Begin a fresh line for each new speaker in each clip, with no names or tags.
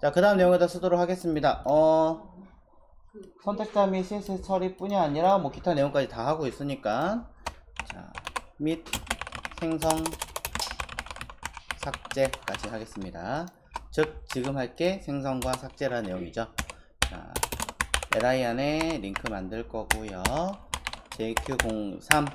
자, 그 다음 내용에다 쓰도록 하겠습니다. 선택자 및 CSS 처리뿐이 아니라 뭐 기타 내용까지 다 하고 있으니까, 자, 및 생성 삭제까지 하겠습니다. 즉 지금 할 게 생성과 삭제라는 내용이죠. 자, li 안에 링크 만들 거고요. jq03.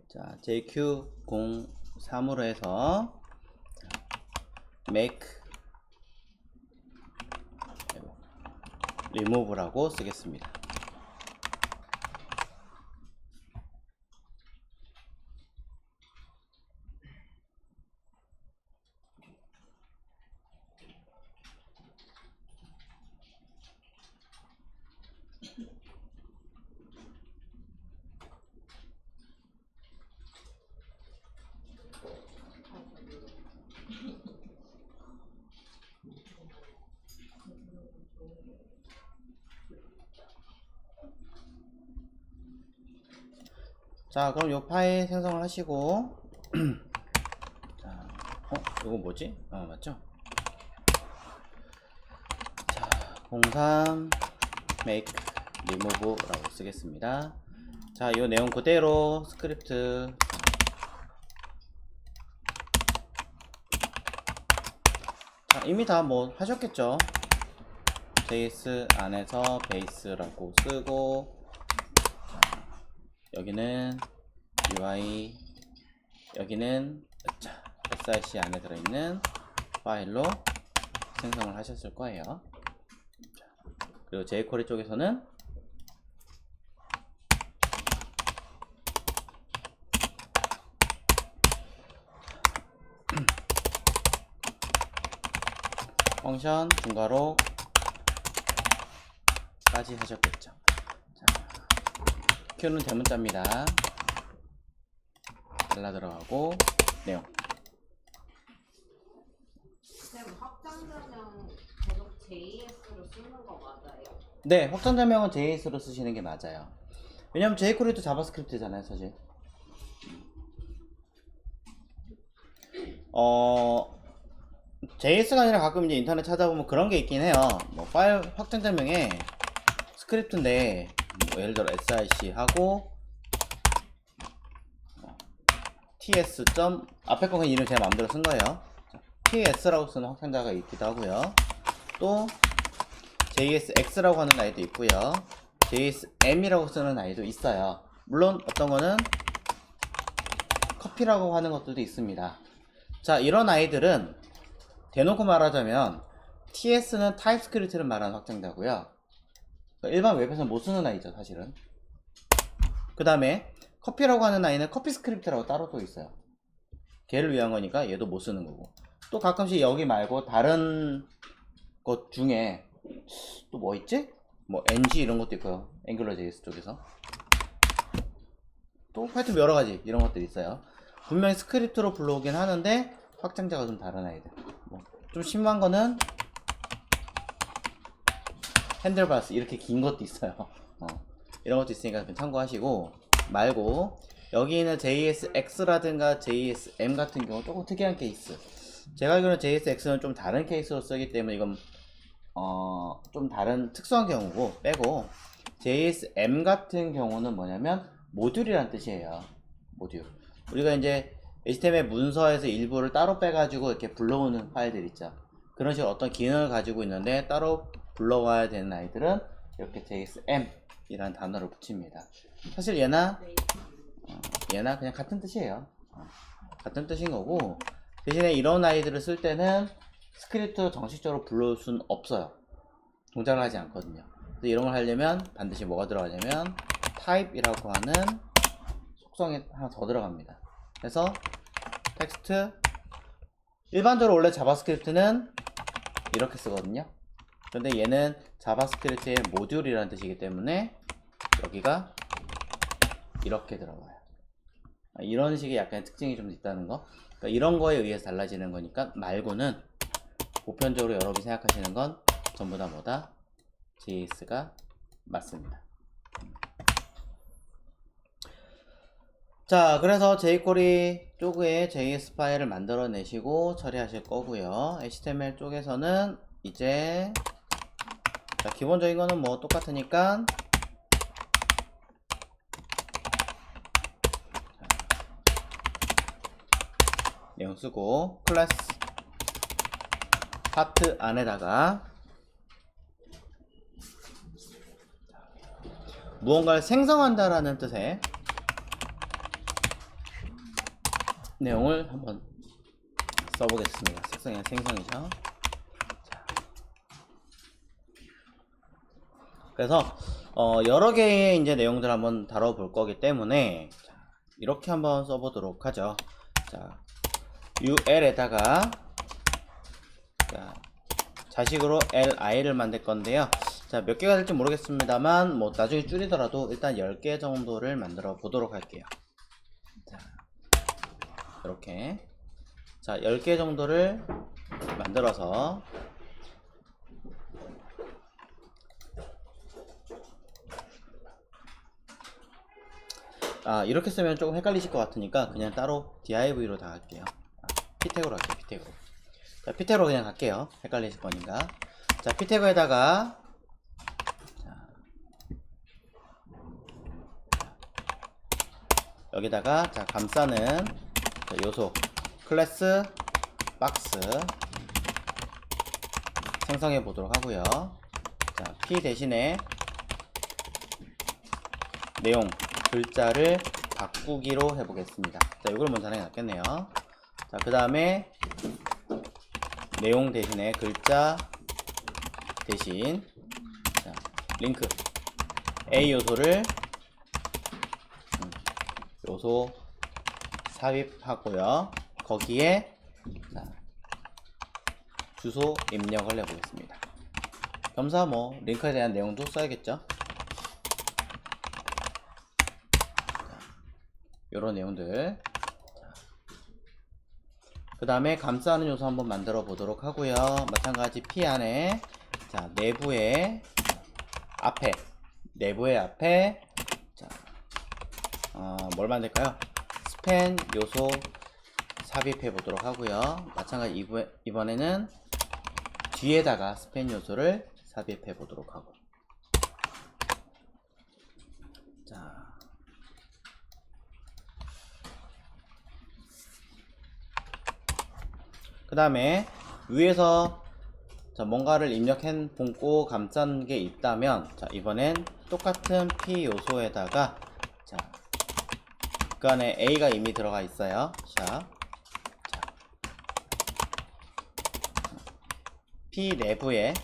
자, jq03으로 해서 make remove라고 쓰겠습니다. 자, 그럼 요 파일 생성을 하시고 자, 이거 뭐지? 맞죠? 자, 03 make remove라고 쓰겠습니다. 자, 이 내용 그대로 스크립트 자, 이미 다 뭐 하셨겠죠? JS 안에서 베이스라고 쓰고, 자, 여기는 UI, 여기는 src 안에 들어있는 파일로 생성을 하셨을 거예요. 자, 그리고 jQuery 쪽에서는 펑션 중괄호 까지 하셨겠죠. 자, Q는 대문자입니다. 잘라 들어가고 내용.
쌤, 확장자명 계속 JS로 쓰는 거 맞아요?
네, 확장자명은 JS로 쓰시는 게 맞아요. 왜냐면 jQuery도 자바스크립트잖아요, 사실. JS가 아니라 가끔 이제 인터넷 찾아보면 그런 게 있긴 해요. 뭐 파일 확장자명에 스크립트인데 뭐 예를 들어 src 하고 ts. 앞에 거 그냥 이름 제 마음대로 쓴 거예요. ts라고 쓰는 확장자가 있기도 하고요. 또 jsx라고 하는 아이도 있고요. jsm이라고 쓰는 아이도 있어요. 물론 어떤 거는 커피라고 하는 것들도 있습니다. 자, 이런 아이들은 대놓고 말하자면 ts는 타입스크립트를 말하는 확장자고요. 일반 웹에서는 못 쓰는 아이죠, 사실은. 그 다음에 커피라고 하는 아이는 커피 스크립트라고 따로 또 있어요. 걔를 위한 거니까 얘도 못 쓰는 거고. 또 가끔씩 여기 말고 다른 것 중에 또 뭐 있지? 뭐 ng 이런 것도 있고요. 앵글러 JS 쪽에서. 또 하여튼 여러 가지 이런 것들이 있어요. 분명히 스크립트로 불러오긴 하는데 확장자가 좀 다른 아이들. 뭐 좀 심한 거는 핸들바스 이렇게 긴 것도 있어요. 이런 것도 있으니까 참고하시고, 말고 여기 있는 JSX라든가 JSM 같은 경우 조금 특이한 케이스. 제가 알기로는 JSX는 좀 다른 케이스로 쓰기 때문에 이건 좀 다른 특수한 경우고 빼고, JSM 같은 경우는 뭐냐면 모듈이란 뜻이에요. 모듈. 우리가 이제 HTML 문서에서 일부를 따로 빼가지고 이렇게 불러오는 파일들 있죠. 그런 식으로 어떤 기능을 가지고 있는데 따로 불러와야 되는 아이들은 이렇게 JSM 이라는 단어를 붙입니다. 사실 얘나 그냥 같은 뜻이에요. 같은 뜻인 거고, 대신에 이런 아이들을 쓸 때는 스크립트 정식적으로 불러올 수는 없어요. 동작을 하지 않거든요. 그래서 이런 걸 하려면 반드시 뭐가 들어가냐면 type이라고 하는 속성이 하나 더 들어갑니다. 그래서 텍스트, 일반적으로 원래 자바스크립트는 이렇게 쓰거든요. 그런데 얘는 자바스크립트의 모듈이라는 뜻이기 때문에 여기가 이렇게 들어가요. 이런 식의 약간 특징이 좀 있다는 거. 그러니까 이런 거에 의해서 달라지는 거니까, 말고는 보편적으로 여러분이 생각하시는 건 전부 다 뭐다? JS가 맞습니다. 자, 그래서 jQuery 쪽에 JS 파일을 만들어내시고 처리하실 거고요. HTML 쪽에서는 이제 자, 기본적인 거는 뭐 똑같으니까 내용 쓰고 클래스 파트 안에다가 무언가를 생성한다라는 뜻의 내용을 한번 써보겠습니다. 색성의 생성이죠. 자, 그래서 여러 개의 이제 내용들 한번 다뤄볼 거기 때문에 자, 이렇게 한번 써보도록 하죠. 자, ul에다가 자, 자식으로 li를 만들 건데요. 자, 몇 개가 될지 모르겠습니다만 뭐 나중에 줄이더라도 일단 10개 정도를 만들어 보도록 할게요. 자, 이렇게 자 10개 정도를 만들어서 이렇게 쓰면 조금 헷갈리실 것 같으니까 그냥 따로 div로 다 할게요. p택으로 할게요. p택으로. 자, p택으로 그냥 갈게요. 헷갈리실 거니까. 자, p택에다가 여기다가 자, 감싸는 자, 요소 클래스 박스 생성해 보도록 하고요. 자, p 대신에 내용 글자를 바꾸기로 해 보겠습니다. 자, 이걸 먼저 하는 게 낫겠네요. 자, 그 다음에 내용 대신에 글자 대신 자, 링크 A 요소를 요소 삽입하고요. 거기에 자, 주소 입력을 해보겠습니다. 겸사 뭐 링크에 대한 내용도 써야겠죠. 요런 내용들. 그 다음에 감싸는 요소 한번 만들어 보도록 하고요. 마찬가지 p 안에 자, 내부의 앞에 자, 뭘 만들까요? 스팬 요소 삽입해 보도록 하고요. 마찬가지 이번에는 뒤에다가 스팬 요소를 삽입해 보도록 하고 자, 그 다음에 위에서 자, 뭔가를 입력해 본고 감싼 게 있다면 자, 이번엔 똑같은 p 요소에다가 자, 그 안에 A가 이미 들어가 있어요. 자, P 내부에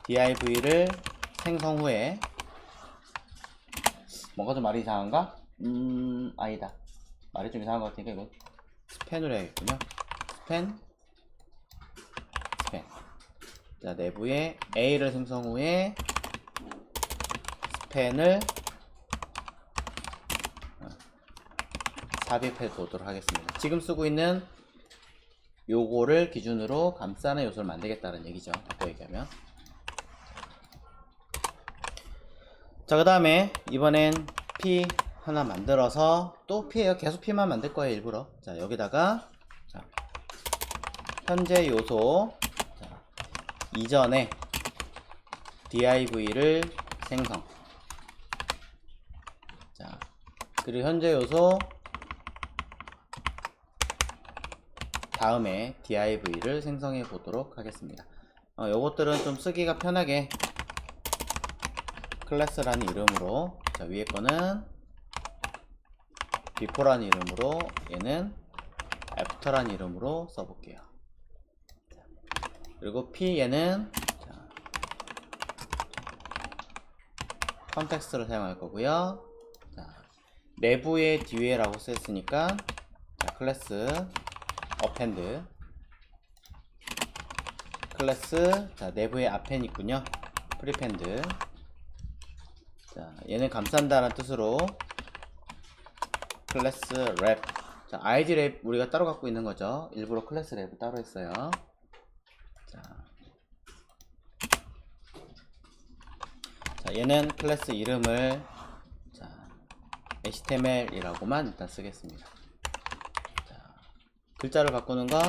div를 생성 후에 뭔가 좀 말이 이상한가? 아니다. 말이 좀 이상한 것 같으니까 이거 스팬으로 해야겠군요. 스팬. 자, 내부에 A를 생성 후에 스팬을 삽입해 보도록 하겠습니다. 지금 쓰고 있는 요거를 기준으로 감싸는 요소를 만들겠다는 얘기죠. 바꿔 얘기하면. 자, 그 다음에 이번엔 P 하나 만들어서 또 P예요. 계속 P만 만들 거예요. 일부러. 자, 여기다가 자, 현재 요소 자, 이전에 div를 생성 자, 그리고 현재 요소 다음에 div를 생성해 보도록 하겠습니다. 요것들은 좀 쓰기가 편하게 클래스라는 이름으로 자, 위에 거는 before라는 이름으로 얘는 after라는 이름으로 써볼게요. 자, 그리고 p 얘는 자, 컨텍스트를 사용할 거고요. 자, 내부의 뒤에라고 쓰였으니까 자, 클래스 append 클래스 자, 내부에 append 있군요. prepend 자, 얘는 감싼다는 뜻으로 클래스 랩 자, id 랩 우리가 따로 갖고 있는 거죠. 일부러 클래스 랩을 따로 했어요. 자, 자, 얘는 클래스 이름을 자, HTML이라고만 일단 쓰겠습니다. 자, 글자를 바꾸는 건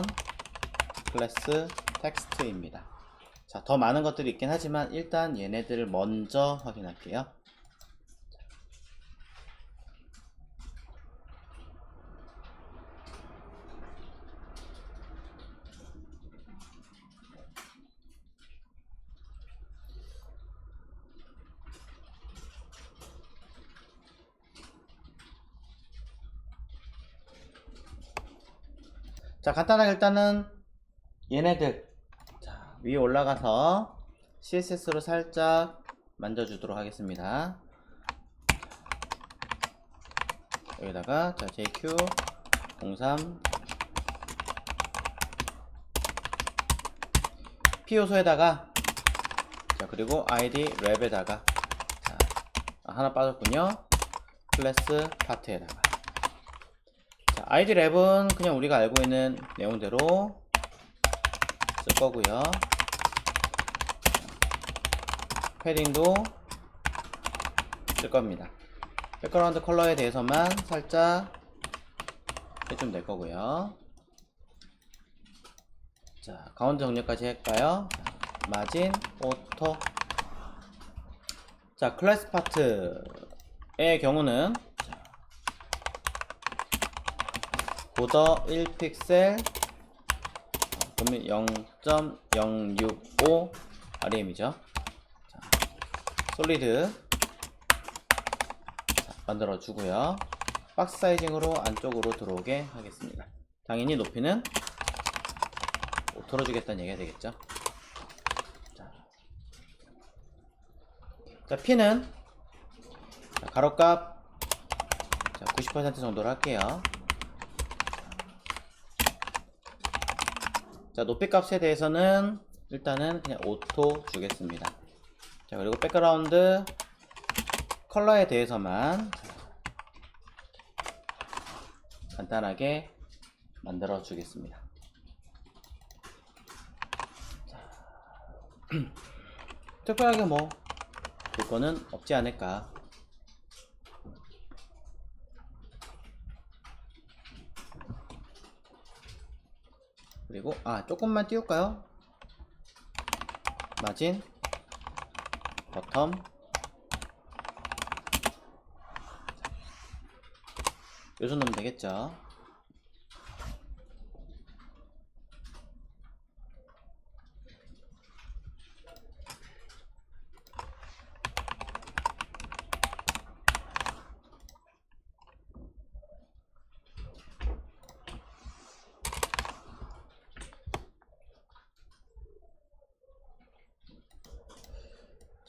클래스 텍스트입니다. 자, 더 많은 것들이 있긴 하지만 일단 얘네들을 먼저 확인할게요. 자, 간단하게 일단은 얘네들 자, 위에 올라가서 CSS로 살짝 만져주도록 하겠습니다. 여기다가 자, JQ03 P 요소에다가 자, 그리고 ID 랩에다가 자, 하나 빠졌군요. 클래스 파트에다가 자, ID 랩은 그냥 우리가 알고 있는 내용대로 쓸 거고요. 패딩도 쓸 겁니다. 백그라운드 컬러에 대해서만 살짝 해주면 될 거고요. 자, 가운데 정렬까지 할까요? 마진, 오토. 자, 클래스 파트의 경우는 보더 1픽셀 그러면 0.065 RM이죠. 솔리드 만들어 주고요. 박스 사이징으로 안쪽으로 들어오게 하겠습니다. 당연히 높이는 들어주겠다는 얘기가 되겠죠. 자, P는 가로값 90% 정도로 할게요. 자, 높이 값에 대해서는 일단은 그냥 오토 주겠습니다. 자, 그리고 백그라운드 컬러에 대해서만 간단하게 만들어 주겠습니다. 특별하게 뭐 볼 거는 없지 않을까. 그리고 조금만 띄울까요? 마진, 버텀, 요즘 넣으면 되겠죠.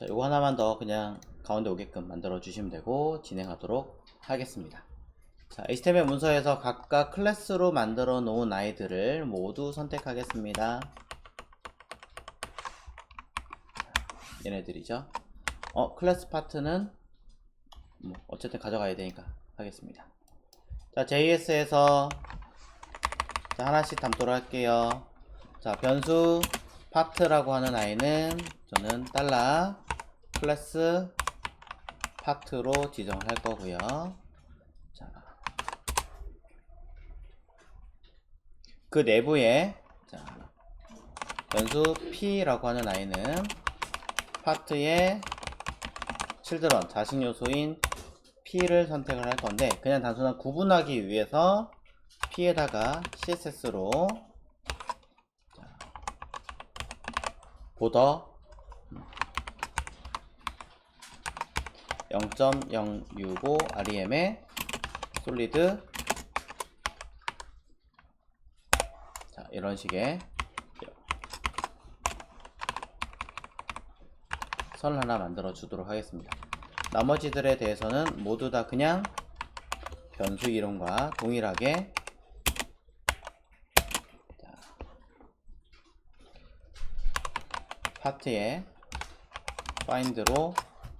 자, 요거 하나만 더 그냥 가운데 오게끔 만들어 주시면 되고 진행하도록 하겠습니다. 자, HTML 문서에서 각각 클래스로 만들어 놓은 아이들을 모두 선택하겠습니다. 얘네들이죠. 클래스 파트는 뭐 어쨌든 가져가야 되니까 하겠습니다. 자, JS에서 자, 하나씩 담도록 할게요. 자, 변수 파트라고 하는 아이는 저는 달러 클래스 파트로 지정을 할 거고요. 자, 그 내부에 자, 변수 P라고 하는 아이는 파트의 children 자식 요소인 P를 선택을 할 건데 그냥 단순한 구분하기 위해서 P에다가 CSS로 보더 0.065 REM의 솔리드 자, 이런 식의 선을 하나 만들어 주도록 하겠습니다. 나머지들에 대해서는 모두 다 그냥 변수 이름과 동일하게 자, 파트에 find로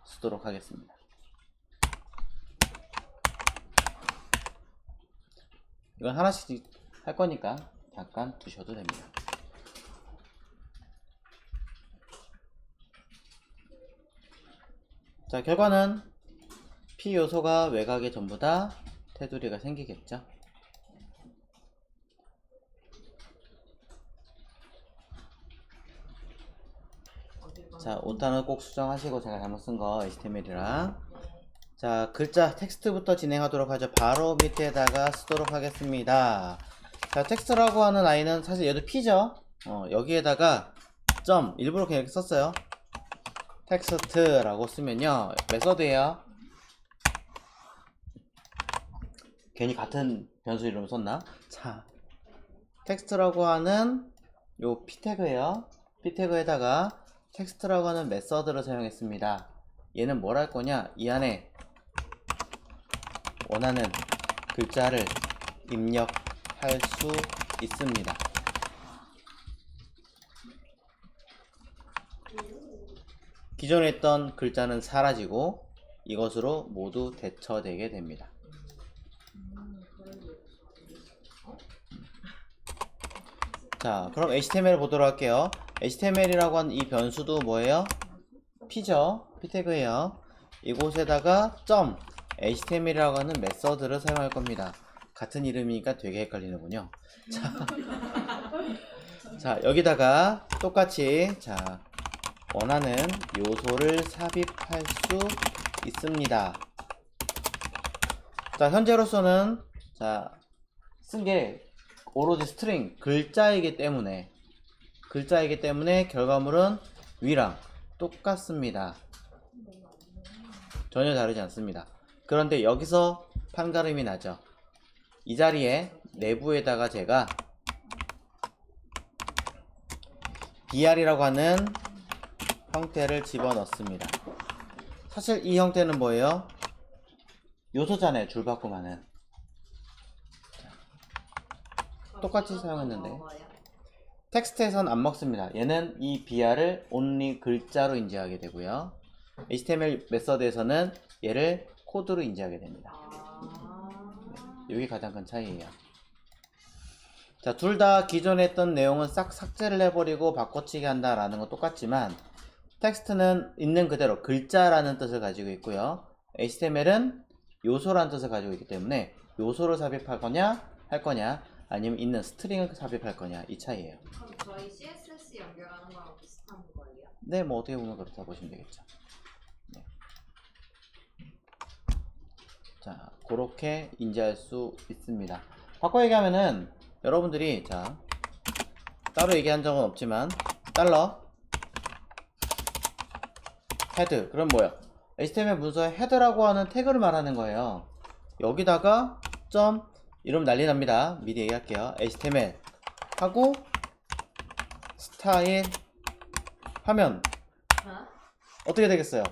쓰도록 하겠습니다. 이건 하나씩 할 거니까 잠깐 두셔도 됩니다. 자, 결과는 P 요소가 외곽에 전부 다 테두리가 생기겠죠. 자, 오타는 꼭 수정하시고, 제가 잘못 쓴 거 HTML이랑. 자, 글자 텍스트부터 진행하도록 하죠. 바로 밑에다가 쓰도록 하겠습니다. 자, 텍스트라고 하는 아이는 사실 얘도 P죠. 여기에다가 점 일부러 그냥 이렇게 썼어요. 텍스트라고 쓰면요, 메서드예요. 괜히 같은 변수 이름 썼나? 자, 텍스트라고 하는 요 P 태그예요. P 태그에다가 텍스트라고 하는 메서드를 사용했습니다. 얘는 뭘 할 거냐? 이 안에 원하는 글자를 입력할 수 있습니다. 기존에 있던 글자는 사라지고 이것으로 모두 대처되게 됩니다. 자, 그럼 HTML 보도록 할게요. HTML이라고 하는 이 변수도 뭐예요? P죠. P 태그예요. 이곳에다가 점 HTML이라고 하는 메서드를 사용할 겁니다. 같은 이름이니까 되게 헷갈리는군요. 자, 여기다가 똑같이 자, 원하는 요소를 삽입할 수 있습니다. 자, 현재로서는 자, 쓴 게 오로지 스트링 글자이기 때문에 결과물은 위랑 똑같습니다. 전혀 다르지 않습니다. 그런데 여기서 판가름이 나죠. 이 자리에 내부에다가 제가 BR이라고 하는 형태를 집어넣습니다. 사실 이 형태는 뭐예요? 요소잖아요. 줄바꿈하는. 똑같이 사용했는데 텍스트에선 안 먹습니다. 얘는 이 BR을 only 글자로 인지하게 되고요. HTML 메서드에서는 얘를 코드로 인지하게 됩니다. 여기 가장 큰 차이예요. 자, 둘 다 기존에 했던 내용은 싹 삭제를 해버리고 바꿔치기 한다라는 건 똑같지만 텍스트는 있는 그대로 글자라는 뜻을 가지고 있고요. HTML은 요소라는 뜻을 가지고 있기 때문에 요소를 삽입할 거냐 할 거냐 아니면 있는 스트링을 삽입할 거냐 이 차이예요.
그럼 저희 CSS 연결하는 거랑 비슷한 거예요?
네, 뭐 어떻게 보면 그렇다 보시면 되겠죠. 네. 자, 그렇게 인지할 수 있습니다. 바꿔 얘기하면은 여러분들이 자, 따로 얘기한 적은 없지만 달러 헤드 그럼 뭐야? HTML 문서에 헤드라고 하는 태그를 말하는 거예요. 여기다가 점 이러면 난리 납니다. 미리 얘기할게요. HTML 하고 스타일 하면 어떻게 되겠어요?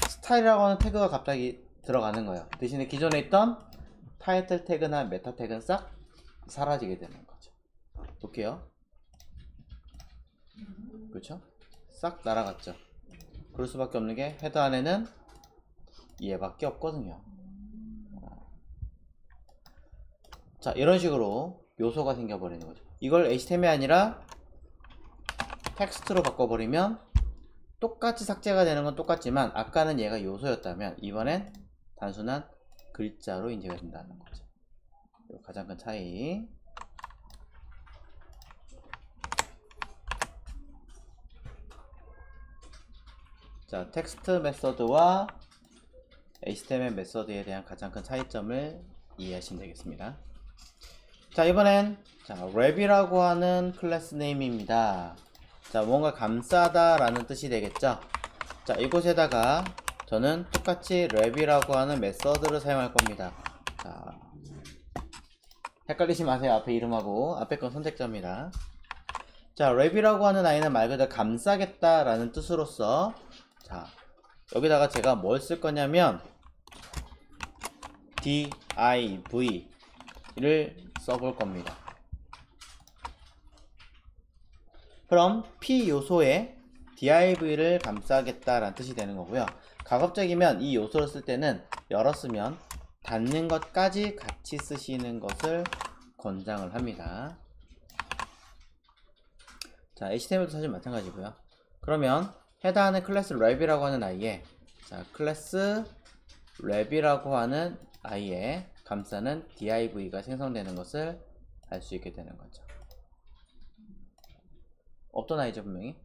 스타일이라고 하는 태그가 갑자기 들어가는 거예요. 대신에 기존에 있던 타이틀 태그나 메타 태그는 싹 사라지게 되는 거죠. 볼게요. 그렇죠? 싹 날아갔죠. 그럴 수밖에 없는 게 헤더 안에는 얘밖에 없거든요. 자, 이런 식으로 요소가 생겨버리는 거죠. 이걸 HTML이 아니라 텍스트로 바꿔버리면 똑같이 삭제가 되는 건 똑같지만 아까는 얘가 요소였다면 이번엔 단순한 글자로 인지가 된다는 거죠. 가장 큰 차이. 자, 텍스트 메서드와 HTML 메서드에 대한 가장 큰 차이점을 이해하시면 되겠습니다. 자, 이번엔 자, 랩이라고 하는 클래스 네임입니다. 자, 뭔가 감싸다 라는 뜻이 되겠죠. 자, 이곳에다가 저는 똑같이 랩이라고 하는 메서드를 사용할 겁니다. 자, 헷갈리지 마세요. 앞에 이름하고 앞에 건 선택자입니다. 자, 랩이라고 하는 아이는 말 그대로 감싸겠다 라는 뜻으로서 자, 여기다가 제가 뭘 쓸 거냐면 div를 써볼 겁니다. 그럼 P 요소에 div를 감싸겠다라는 뜻이 되는 거고요. 가급적이면 이 요소를 쓸 때는 열었으면 닫는 것까지 같이 쓰시는 것을 권장을 합니다. 자, HTML도 사실 마찬가지고요. 그러면 해당하는 클래스 랩이라고 하는 아이에 자 클래스 랩이라고 하는 아이에 감싸는 div가 생성되는 것을 알 수 있게 되는 거죠. 없던 아이죠 분명히.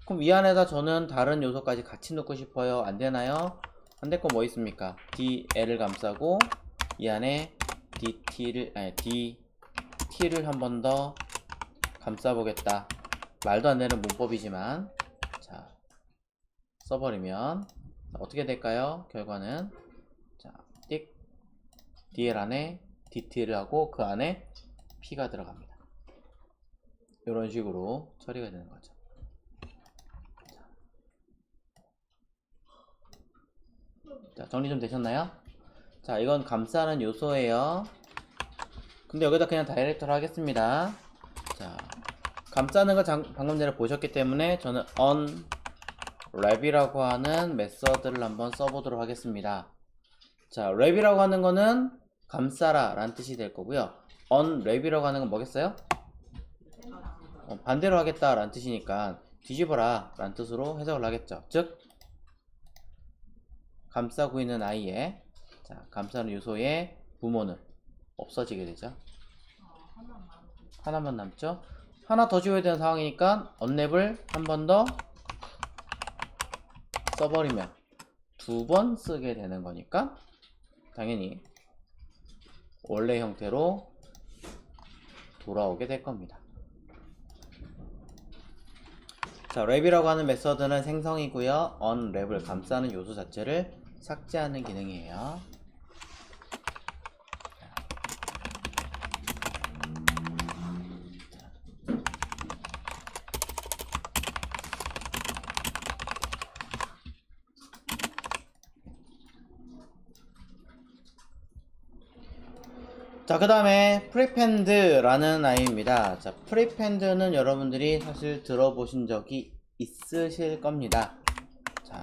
그럼 이 안에다 저는 다른 요소까지 같이 넣고 싶어요. 안 되나요? 안 될 거 뭐 있습니까? dl을 감싸고 이 안에 dt를 한 번 더 감싸 보겠다. 말도 안 되는 문법이지만 자 써버리면 어떻게 될까요? 결과는 자 띡 dl 안에 dt를 하고 그 안에 p가 들어갑니다. 이런 식으로 처리가 되는 거죠. 자, 정리 좀 되셨나요? 자, 이건 감싸는 요소예요. 근데 여기다 그냥 다이렉트로 하겠습니다. 자, 감싸는 거 방금 전에 보셨기 때문에 저는 unwrap이라고 하는 메서드를 한번 써보도록 하겠습니다. 자, wrap이라고 하는 거는 감싸라 라는 뜻이 될 거고요. unwrap이라고 하는 건 뭐겠어요? 반대로 하겠다 라는 뜻이니까 뒤집어라 라는 뜻으로 해석을 하겠죠. 즉 감싸고 있는 아이의 자, 감싸는 요소의 부모는 없어지게 되죠. 하나만 남죠. 하나 더 지워야 되는 상황이니까 언랩을 한 번 더 써버리면 두 번 쓰게 되는 거니까 당연히 원래 형태로 돌아오게 될 겁니다. 자, 랩이라고 하는 메서드는 생성이고요. un랩을 감싸는 요소 자체를 삭제하는 기능이에요. 자, 그 다음에 프리펜드라는 아이입니다. 자, 프리펜드는 여러분들이 사실 들어보신 적이 있으실 겁니다. 자,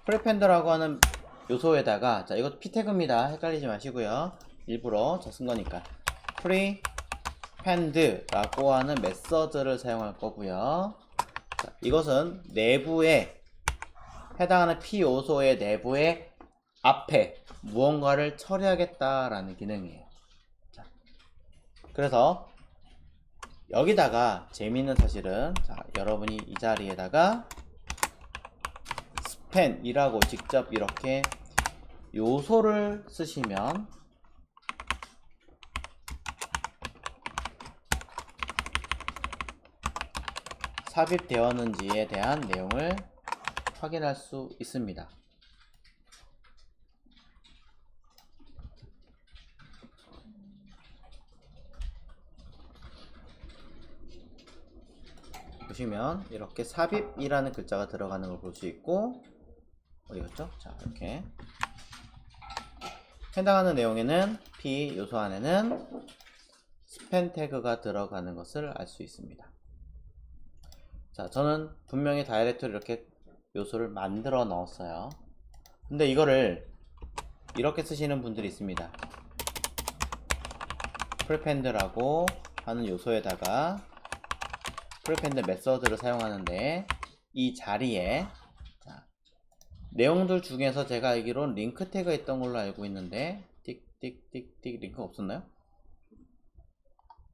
프리펜드라고 하는 요소에다가 자, 이것도 p태그입니다. 헷갈리지 마시고요. 일부러 저 쓴 거니까 프리펜드라고 하는 메서드를 사용할 거고요. 자, 이것은 내부에 해당하는 p 요소의 내부에 앞에 무언가를 처리하겠다라는 기능이에요. 자, 그래서 여기다가 재미있는 사실은 자, 여러분이 이 자리에다가 스팬이라고 직접 이렇게 요소를 쓰시면 삽입되었는지에 대한 내용을 확인할 수 있습니다. 보시면 이렇게 삽입이라는 글자가 들어가는 걸 볼 수 있고 어디 갔죠? 자, 이렇게 해당하는 내용에는 P 요소 안에는 스팬 태그가 들어가는 것을 알 수 있습니다. 자, 저는 분명히 다이렉트로 이렇게 요소를 만들어 넣었어요. 근데 이거를 이렇게 쓰시는 분들이 있습니다. 프리펜드라고 하는 요소에다가 프리펜드 메서드를 사용하는데 이 자리에 자, 내용들 중에서 제가 알기로는 링크 태그가 있던 걸로 알고 있는데 띡띡띡띡 링크가 없었나요?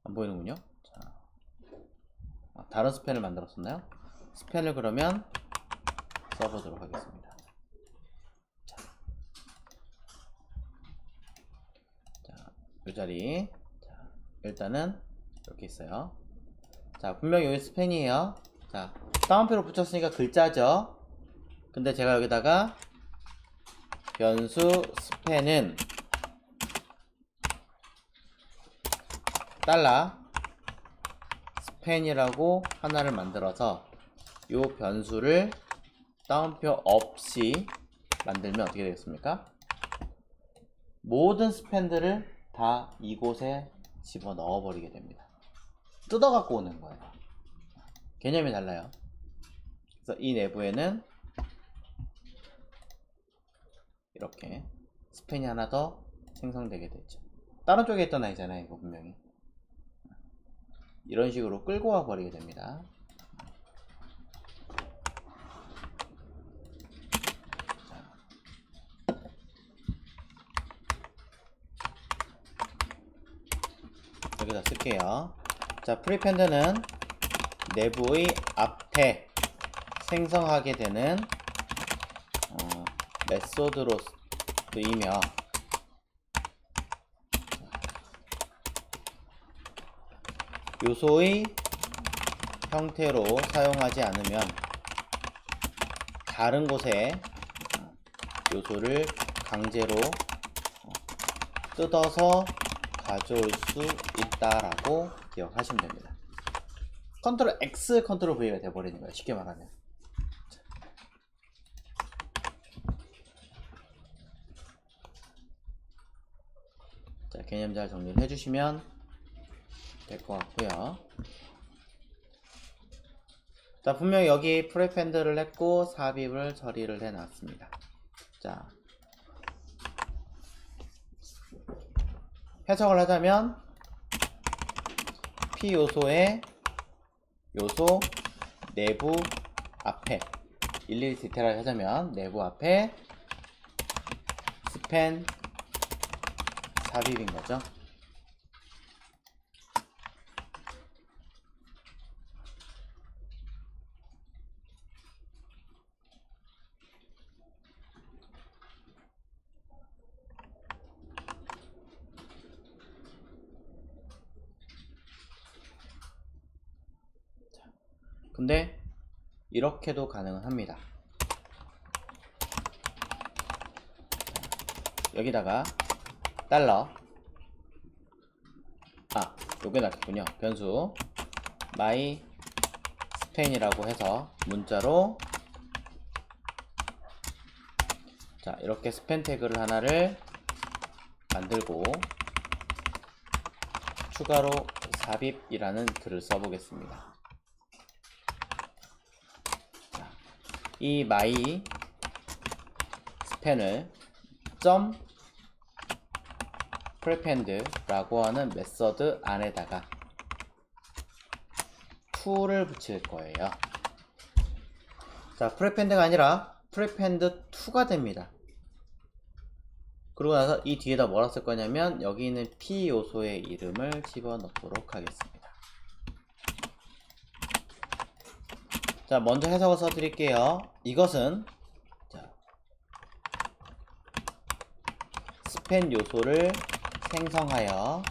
안 보이는군요. 자, 다른 스팬을 만들었었나요? 스팬을 그러면 써보도록 하겠습니다. 자, 이 자리 자, 일단은 이렇게 있어요. 자, 분명히 여기 스팬이에요. 자, 따옴표로 붙였으니까 글자죠. 근데 제가 여기다가 변수 스팬은 달러 스팬이라고 하나를 만들어서 요 변수를 따옴표 없이 만들면 어떻게 되겠습니까? 모든 스팬들을 다 이곳에 집어넣어 버리게 됩니다. 뜯어 갖고 오는 거예요. 개념이 달라요. 그래서 이 내부에는 이렇게 스팬이 하나 더 생성되게 되죠. 다른 쪽에 있던 아이잖아요, 이거 분명히. 이런 식으로 끌고 와 버리게 됩니다. 여기다 쓸게요. 자, 프리펜드는 내부의 앞에 생성하게 되는 메소드로 쓰이며 요소의 형태로 사용하지 않으면 다른 곳에 요소를 강제로 뜯어서 가져올 수 있다라고 기억하시면 됩니다. 컨트롤 X, 컨트롤 V가 돼버리는 거예요. 쉽게 말하면. 자, 개념 잘 정리를 해주시면 될 것 같고요. 자, 분명히 여기 프레펜드를 했고 삽입을 처리를 해놨습니다. 자, 해석을 하자면 P 요소의 요소 내부 앞에 일일이 디테일하게 하자면 내부 앞에 스팬 삽입인 거죠. 근데 이렇게도 가능은 합니다. 여기다가 달러 요게 낫겠군요. 변수 my span이라고 해서 문자로 자, 이렇게 스팬 태그를 하나를 만들고 추가로 삽입이라는 글을 써보겠습니다. 자, 이 my span을 점 prepend라고 하는 메서드 안에다가 to를 붙일 거예요. 자, prepend가 아니라 prepend2가 됩니다. 그러고 나서 이 뒤에다 뭐라 쓸 거냐면 여기 있는 P 요소의 이름을 집어넣도록 하겠습니다. 자, 먼저 해석을 써드릴게요. 이것은 자, 스팬 요소를 생성하여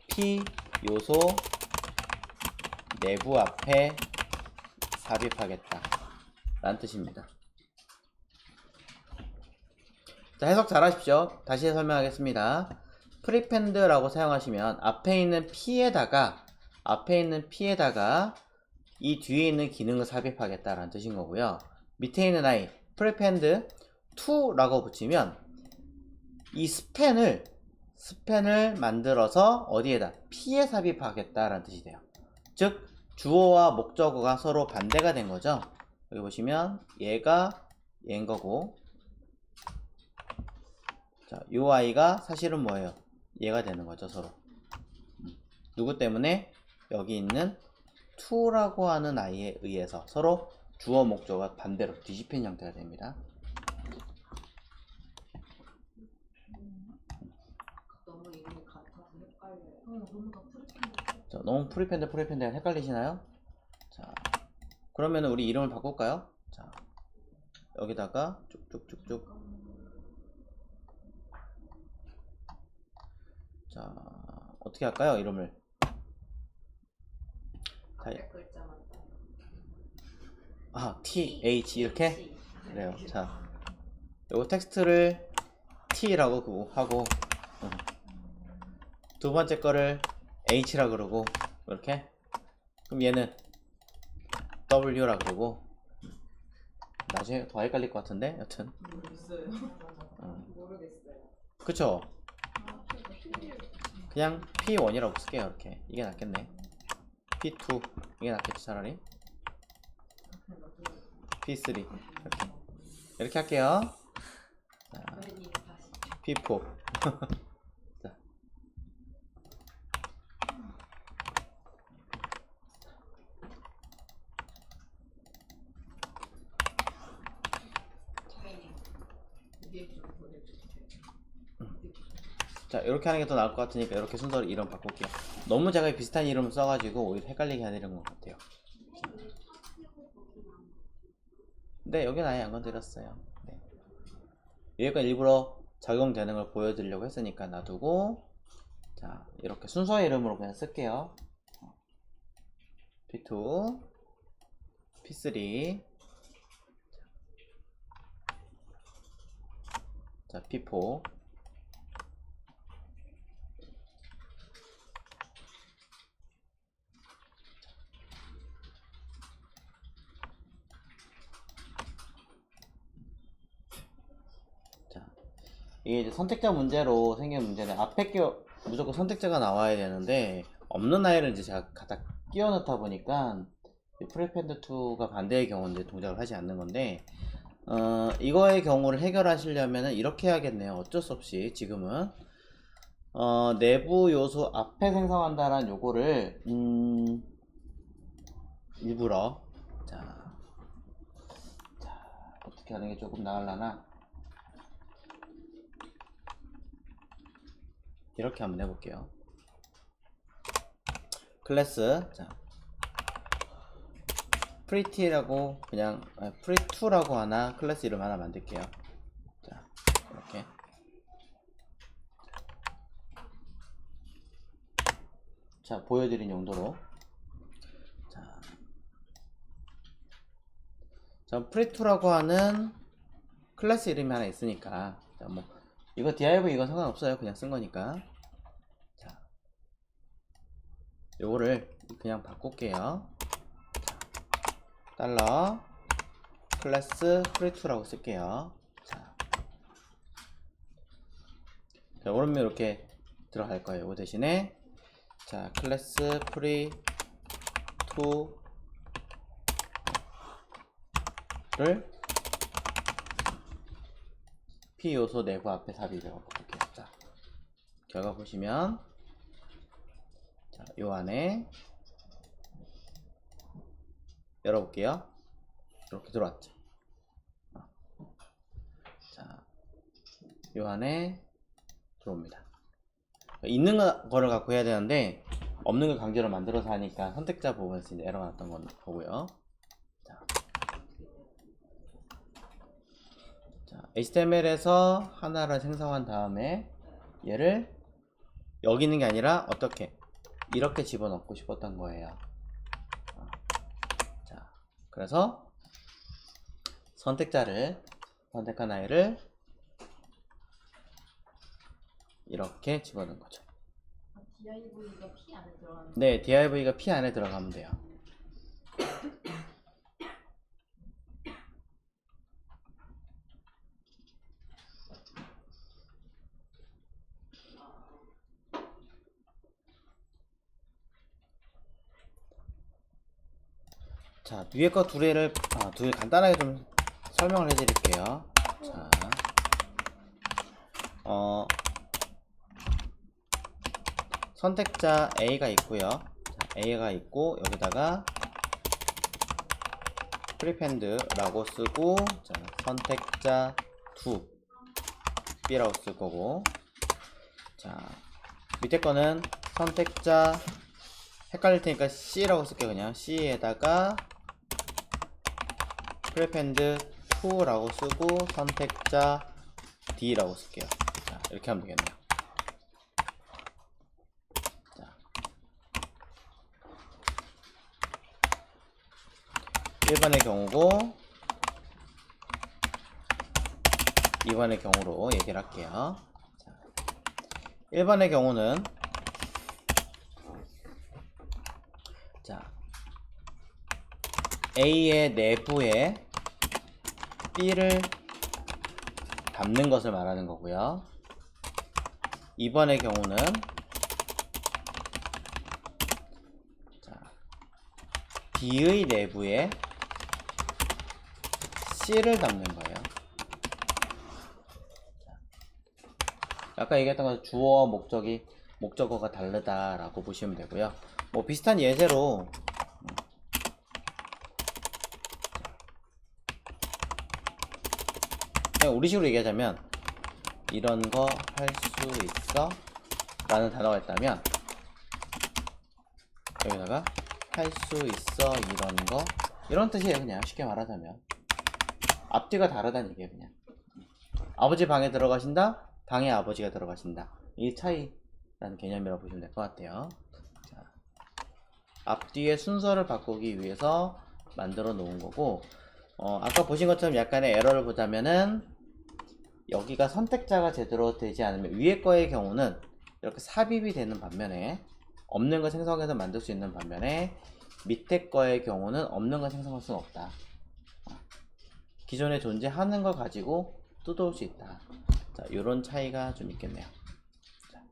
P 요소 내부 앞에 삽입하겠다 라는 뜻입니다. 자, 해석 잘 하십시오. 다시 설명하겠습니다. 프리펜드라고 사용하시면 앞에 있는 P에다가 이 뒤에 있는 기능을 삽입하겠다라는 뜻인 거고요. 밑에 있는 I 프리펜드 2라고 붙이면 이 스팬을 만들어서 어디에다 P에 삽입하겠다라는 뜻이 돼요. 즉 주어와 목적어가 서로 반대가 된 거죠. 여기 보시면 얘가 얘인 거고 자, 요 아이가 사실은 뭐예요? 얘가 되는 거죠, 서로. 누구 때문에? 여기 있는 to라고 하는 아이에 의해서 서로 주어 목적어가 반대로 뒤집힌 형태가 됩니다.
너무 이름이 같아서 헷갈려요. 너무 다 프리펜드.
자, 너무 프리펜드가 헷갈리시나요? 자, 그러면 우리 이름을 바꿀까요? 자, 여기다가 쭉쭉쭉쭉. 자, 어떻게 할까요? 이름을.
앞에 글자만
T, H 이렇게? 그래요. 자, 요거 텍스트를 T라고 하고 두 번째 거를 H라 그러고 이렇게. 그럼 얘는 W라 그러고 나중에 더 헷갈릴 것 같은데 여튼
모르겠어요. 모르겠어요.
그쵸? 그냥 P1이라고 쓸게요. 이렇게 이게 낫겠네. P2 이게 낫겠지 차라리. P3 이렇게 할게요. 자, P4 자. 자, 이렇게 하는 게 더 나을 것 같으니까 이렇게 순서로 이름 바꿀게요. 너무 제가 비슷한 이름 써가지고 오히려 헷갈리게 하는 것 같아요. 네, 여기는 아예 안 건드렸어요. 네. 여기가 일부러 적용되는 걸 보여드리려고 했으니까 놔두고, 자, 이렇게 순서 이름으로 그냥 쓸게요. P2, P3, 자, P4, 자, 이게 이제 선택자 문제로 생긴 문제는 앞에 무조건 선택자가 나와야 되는데 없는 아이를 이제 제가 갖다 끼워 넣다 보니까 프리펜드 2가 반대의 경우인데 동작을 하지 않는 건데, 이거의 경우를 해결하시려면 이렇게 해야겠네요. 어쩔 수 없이 지금은 내부 요소 앞에 생성한다라는 요거를 일부러 자, 어떻게 하는 게 조금 나으려나, 이렇게 한번 해볼게요. 클래스, 자, pretty라고 그냥 pre2라고 하나 클래스 이름 하나 만들게요. 자, 이렇게. 자, 보여드린 용도로. 자, pre2라고 하는 클래스 이름이 하나 있으니까, 자, 뭐 이거 div 이건 상관없어요. 그냥 쓴 거니까. 자, 요거를 그냥 바꿀게요. 달러 클래스 pre2라고 쓸게요. 자, 오른면 이렇게 들어갈 거예요. 요 대신에 자, 클래스 pre2를 p 요소 내부 앞에 삽입이라고 볼게요. 자, 결과 보시면, 자, 요 안에 열어볼게요. 이렇게 들어왔죠. 자, 요 안에 들어옵니다. 있는 거를 갖고 해야 되는데 없는 걸 강제로 만들어서 하니까 선택자 부분에서 이제 에러가 났던 거고요. 자, HTML에서 하나를 생성한 다음에 얘를 여기 있는 게 아니라 어떻게 이렇게 집어넣고 싶었던 거예요. 자, 그래서 선택한 아이를 이렇게 집어넣은 거죠.
DIV가 P 안에 들어가는
네, div가 P 안에 들어가면 돼요. 자, 위에 거 두 개를 간단하게 좀 설명을 해드릴게요. 자, 선택자 A가 있고요. 자, A가 있고 여기다가 프리펜드라고 쓰고, 자, 선택자 2 B라고 쓸 거고, 자, 밑에 거는 선택자 헷갈릴 테니까 C라고 쓸게요. 그냥 C에다가 프리펜드 2라고 쓰고 선택자 D라고 쓸게요. 자, 이렇게 하면 되겠네요. 자, 1번의 경우고 2번의 경우로 얘기를 할게요. 자, 1번의 경우는, 자, A의 내부에 B를 담는 것을 말하는 거고요. 2번의 경우는, 자, B의 내부에 C를 담는 거예요. 자, 아까 얘기했던 것 주어와 목적어가 다르다라고 보시면 되고요. 뭐 비슷한 예제로 그냥 우리식으로 얘기하자면 이런 거 할 수 있어? 라는 단어가 있다면 여기다가 할 수 있어 이런 거 이런 뜻이에요. 그냥 쉽게 말하자면 앞뒤가 다르다는 얘기예요. 그냥 아버지 방에 들어가신다, 방에 아버지가 들어가신다, 이 차이라는 개념이라고 보시면 될 것 같아요. 자, 앞뒤의 순서를 바꾸기 위해서 만들어 놓은 거고, 아까 보신 것처럼 약간의 에러를 보자면은 여기가 선택자가 제대로 되지 않으면 위에 거의 경우는 이렇게 삽입이 되는 반면에 없는 거 생성해서 만들 수 있는 반면에 밑에 거의 경우는 없는 거 생성할 수는 없다. 기존에 존재하는 걸 가지고 뜯어올 수 있다. 자, 요런 차이가 좀 있겠네요. 자.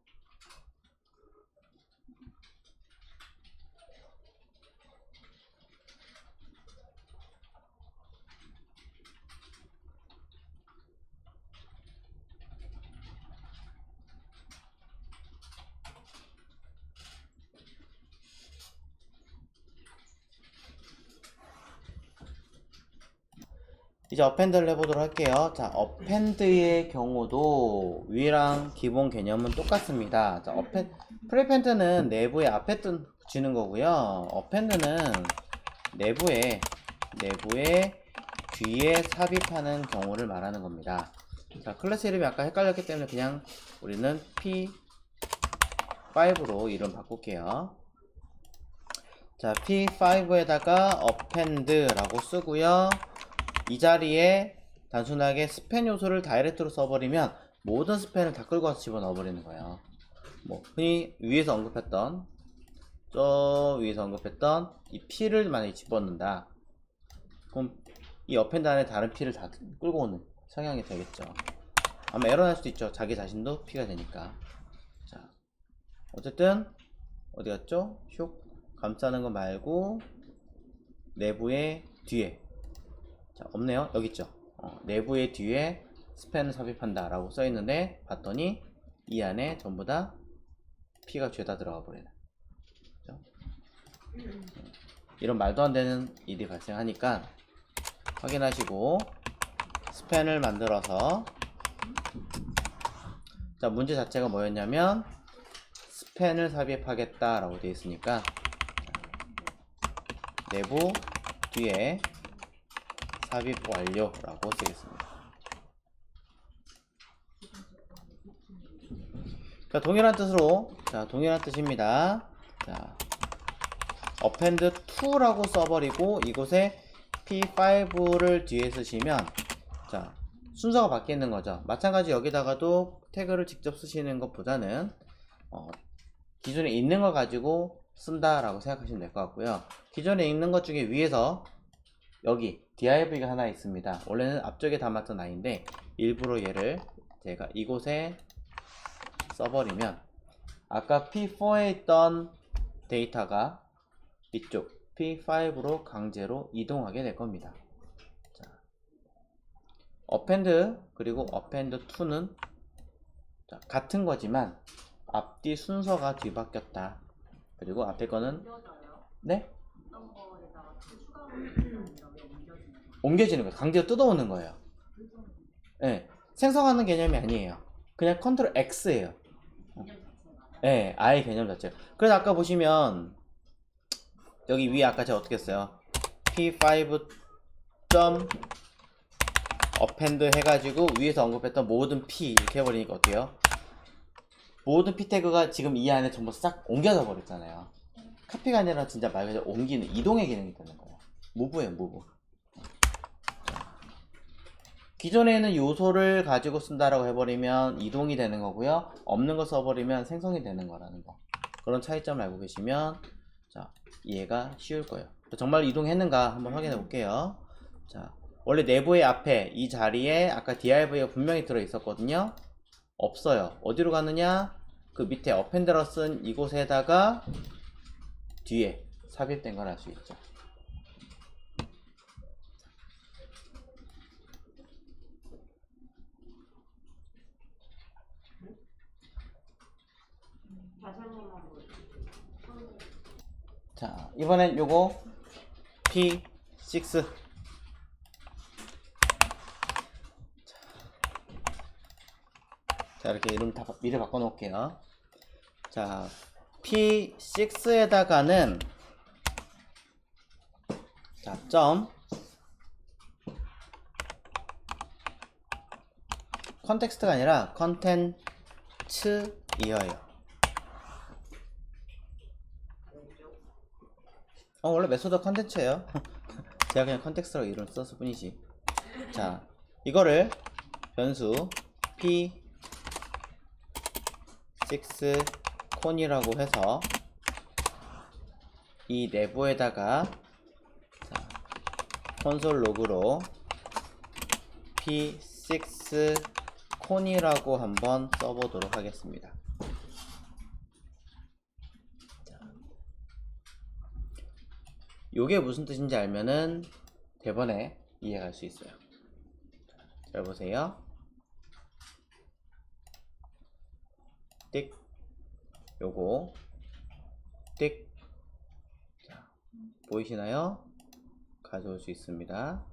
이제 어펜드를 해보도록 할게요. 자, 어펜드의 경우도 위랑 기본 개념은 똑같습니다. 자, 프리펜트는 내부에 앞에 붙이는 거고요. 어펜드는 내부에 뒤에 삽입하는 경우를 말하는 겁니다. 자, 클래스 이름이 아까 헷갈렸기 때문에 그냥 우리는 P5로 이름 바꿀게요. 자, P5에다가 append라고 쓰고요. 이 자리에 단순하게 스팬 요소를 다이렉트로 써버리면 모든 스팬을 다 끌고 와서 집어넣어 버리는 거예요. 뭐 흔히 위에서 언급했던 이 P를 만약에 집어넣는다, 그럼 이 append 안에 다른 P를 다 끌고 오는 성향이 되겠죠. 아마 에러 날 수도 있죠. 자기 자신도 P가 되니까. 자, 어쨌든 어디 갔죠? 슉 감싸는 거 말고 내부의 뒤에, 자, 없네요. 여기 있죠. 내부의 뒤에 스팬을 삽입한다 라고 써있는데 봤더니 이 안에 전부 다 P가 죄다 들어가 버리는, 그렇죠? 이런 말도 안 되는 일이 발생하니까 확인하시고 스팬을 만들어서, 자, 문제 자체가 뭐였냐면 스팬을 삽입하겠다 라고 되어 있으니까 내부 뒤에 삽입 완료라고 쓰겠습니다. 자, 동일한 뜻으로, 자, 동일한 뜻입니다. 자, append 2라고 써버리고 이곳에 P5를 뒤에 쓰시면, 자, 순서가 바뀌는 거죠. 마찬가지 여기다가도 태그를 직접 쓰시는 것보다는 기존에 있는 걸 가지고 쓴다라고 생각하시면 될 것 같고요. 기존에 있는 것 중에 위에서 여기 div가 하나 있습니다. 원래는 앞쪽에 담았던 아이인데 일부러 얘를 제가 이곳에 써버리면 아까 P4에 있던 데이터가 이쪽 P5로 강제로 이동하게 될 겁니다. 자, append 그리고 append 2는 자, 같은 거지만 앞뒤 순서가 뒤바뀌었다. 그리고 앞에 거는 네? 옮겨지는 거예요. 강제로 뜯어오는 거예요. 네, 생성하는 개념이 아니에요. 그냥 컨트롤 X예요. 네, 아예 개념 자체예요. 그래서 아까 보시면 여기 위에 아까 제가 어떻게 했어요? P5 append 해가지고 위에서 언급했던 모든 P 이렇게 해버리니까 어때요? 모든 P 태그가 지금 이 안에 전부 싹 옮겨져 버렸잖아요. 카피가 아니라 진짜 말 그대로 옮기는, 이동의 기능이 되는 거예요. 무브예요, 무브. 기존에는 요소를 가지고 쓴다라고 해버리면 이동이 되는 거고요. 없는 거 써버리면 생성이 되는 거라는 거. 그런 차이점을 알고 계시면 자, 이해가 쉬울 거예요. 정말 이동했는가 한번 확인해 볼게요. 자, 원래 내부의 앞에 이 자리에 아까 div가 분명히 들어 있었거든요. 없어요. 어디로 가느냐? 그 밑에 append로 쓴 이곳에다가 뒤에 삽입된 걸 알 수 있죠. 자, 이번엔 요거 P6. 자, 이렇게 이름 다 미리 바꿔 놓을게요. 자, P6에다가는 자, 점 컨텍스트가 아니라 컨텐츠이어요. 원래 메소드 컨텐츠예요. 제가 그냥 컨텍스트라고 이름 썼을 뿐이지. 자, 이거를 변수 p6 콘이라고 해서 이 내부에다가 자, 콘솔 로그로 p6 콘이라고 한번 써보도록 하겠습니다. 요게 무슨 뜻인지 알면은 대번에 이해할 수 있어요. 잘 보세요. 띡, 요거 띡. 자, 보이시나요? 가져올 수 있습니다.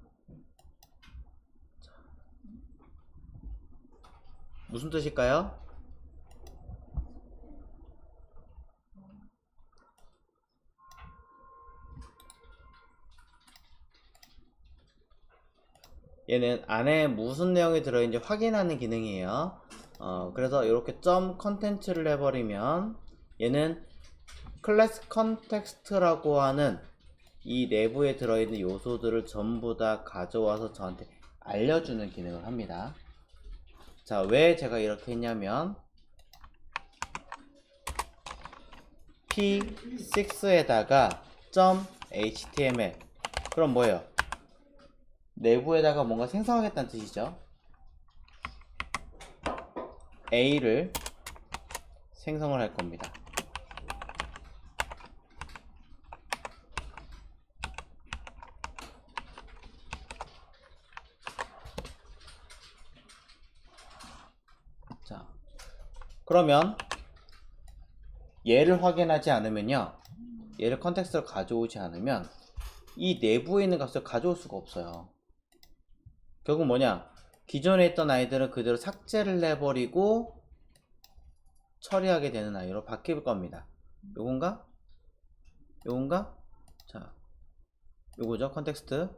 자, 무슨 뜻일까요? 얘는 안에 무슨 내용이 들어있는지 확인하는 기능이에요. 그래서 이렇게 점 컨텐츠를 해버리면 얘는 클래스 컨텍스트라고 하는 이 내부에 들어있는 요소들을 전부 다 가져와서 저한테 알려주는 기능을 합니다. 자, 왜 제가 이렇게 했냐면 p6에다가 .html 그럼 뭐예요? 내부에다가 뭔가 생성하겠다는 뜻이죠. A를 생성을 할 겁니다. 자, 그러면 얘를 확인하지 않으면요, 얘를 컨텍스트로 가져오지 않으면 이 내부에 있는 값을 가져올 수가 없어요. 결국 뭐냐, 기존에 있던 아이들은 그대로 삭제를 해버리고 처리하게 되는 아이로 바뀔 겁니다. 요건가? 요건가? 자, 요거죠. 컨텍스트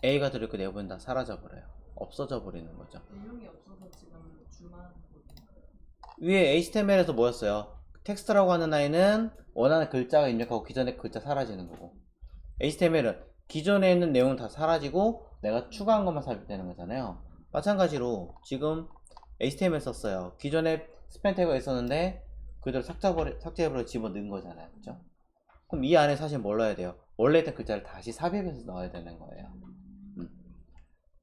A가 들어있고 내부는 다 사라져 버려요. 없어져 버리는 거죠.
내용이 없어서 지금 줄만 보이는 거예요.
위에 HTML에서 뭐였어요? 텍스트라고 하는 아이는 원하는 글자가 입력하고 기존의 글자 사라지는 거고, HTML은 기존에 있는 내용은 다 사라지고 내가 추가한 것만 삽입되는 거잖아요. 마찬가지로 지금 HTML 썼어요. 기존에 스팸 태그가 있었는데 그대로 삭제해버려 집어넣은 거잖아요. 그죠? 그럼 이 안에 사실 뭘 넣어야 돼요? 원래 있던 글자를 다시 삽입해서 넣어야 되는 거예요.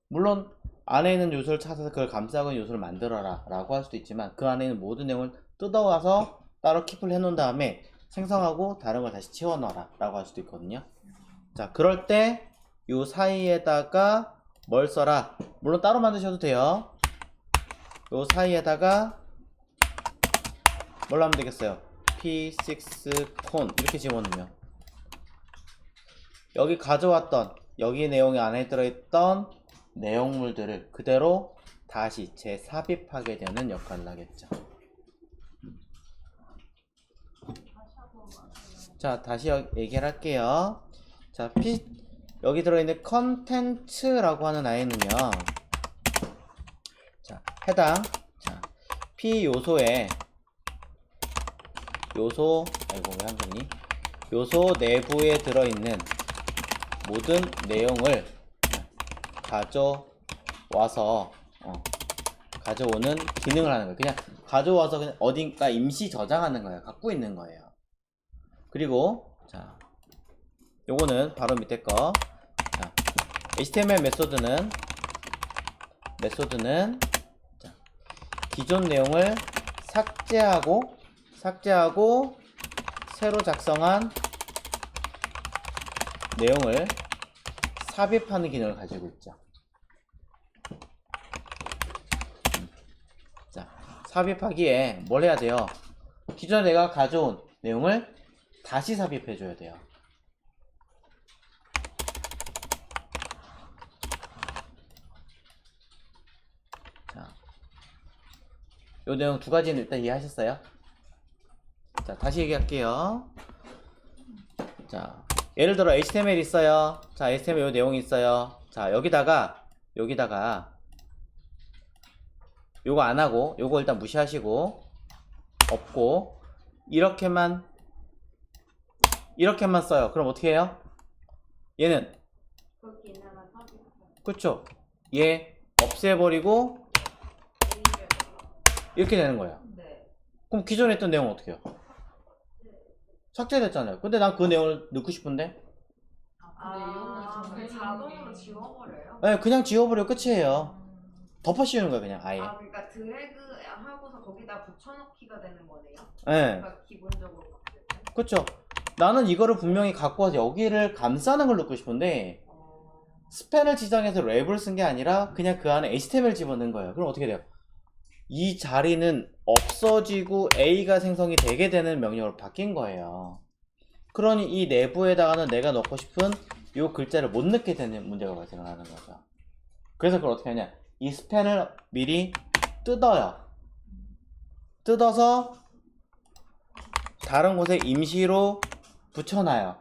물론 안에 있는 요소를 찾아서 그걸 감싸고 있는 요소를 만들어라 라고 할 수도 있지만, 그 안에 있는 모든 내용을 뜯어와서 따로 킵을 해놓은 다음에 생성하고 다른 걸 다시 치워넣어라 라고 할 수도 있거든요. 자, 그럴 때 요 사이에다가 뭘 써라? 물론 따로 만드셔도 돼요. 요 사이에다가 뭘 하면 되겠어요? p6콘 이렇게 집어넣으면 여기 가져왔던, 여기 내용이 안에 들어있던 내용물들을 그대로 다시 재삽입하게 되는 역할을 하겠죠. 자, 다시 얘기를 할게요. 자, 여기 들어있는 컨텐츠라고 하는 아이는요, 자, 해당, 자, P 요소에 요소, 아이고 왜 한글이니? 요소 내부에 들어있는 모든 내용을 가져와서 가져오는 기능을 하는 거예요. 그냥 가져와서 그냥 어딘가 임시 저장하는 거예요. 갖고 있는 거예요. 그리고 자, 요거는 바로 밑에 거. 자, HTML 메소드는 자, 기존 내용을 삭제하고 새로 작성한 내용을 삽입하는 기능을 가지고 있죠. 자, 삽입하기에 뭘 해야 돼요? 기존에 내가 가져온 내용을 다시 삽입해 줘야 돼요. 자, 요 내용 두 가지는 일단 이해하셨어요? 자, 다시 얘기할게요. 자, 예를 들어 HTML 있어요. 자, HTML 요 내용이 있어요. 자, 여기다가 요거 안 하고 요거 일단 무시하시고 없고 이렇게만 써요. 그럼 어떻게 해요? 얘는
그렇게 있나만 사진.
그쵸? 얘 없애버리고 이렇게 되는 거예요.
네.
그럼 기존에 했던 내용은 어떻게 해요? 삭제됐잖아요. 근데 난 그 내용을 넣고 싶은데
근데 자동으로 지워버려요?
네, 그냥 지워버리고 끝이에요. 덮어 씌우는 거예요 그냥 아예.
그러니까 드래그 하고서 거기다 붙여넣기가 되는 거네요?
네.
그러니까 기본적으로 봤을 때.
그쵸? 나는 이거를 분명히 갖고 와서 여기를 감싸는 걸 넣고 싶은데 스펜을 지정해서 랩을 쓴 게 아니라 그냥 그 안에 HTML 집어넣은 거예요. 그럼 어떻게 돼요? 이 자리는 없어지고 A가 생성이 되게 되는 명령으로 바뀐 거예요. 그러니 이 내부에다가는 내가 넣고 싶은 이 글자를 못 넣게 되는 문제가 발생을 하는 거죠. 그래서 그걸 어떻게 하냐, 이 스펜을 미리 뜯어요. 뜯어서 다른 곳에 임시로 붙여놔요.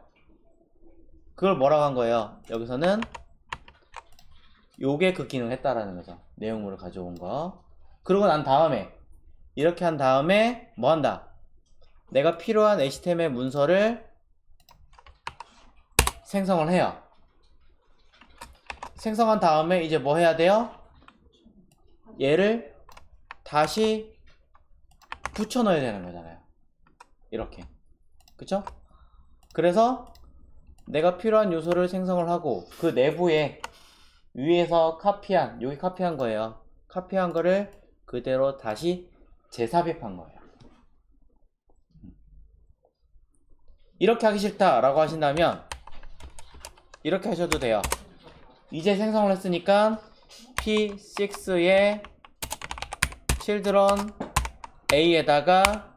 그걸 뭐라고 한 거예요? 여기서는 요게 그 기능을 했다라는 거죠. 내용물을 가져온 거. 그러고 난 다음에 이렇게 한 다음에 뭐 한다? 내가 필요한 HTML 문서를 생성을 해요. 생성한 다음에 이제 뭐 해야 돼요? 얘를 다시 붙여 넣어야 되는 거잖아요. 이렇게. 그쵸? 그래서 내가 필요한 요소를 생성을 하고 그 내부에 위에서 카피한, 여기 카피한 거예요. 카피한 거를 그대로 다시 재삽입한 거예요. 이렇게 하기 싫다 라고 하신다면 이렇게 하셔도 돼요. 이제 생성을 했으니까 P6의 children A에다가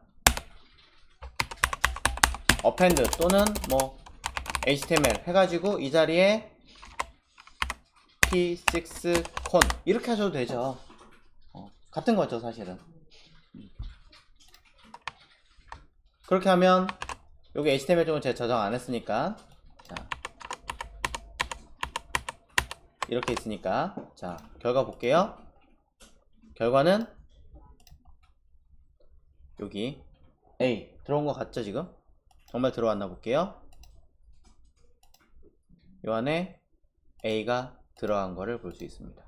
append 또는 뭐 HTML 해가지고 이 자리에 P6 con 이렇게 하셔도 되죠. 같은 거죠 사실은. 그렇게 하면 여기 HTML 쪽은 제가 저장 안 했으니까 자, 이렇게 있으니까 자, 결과 볼게요. 결과는 여기 A 들어온 거 같죠 지금? 정말 들어왔나 볼게요. 요 안에 A가 들어간 거를 볼 수 있습니다.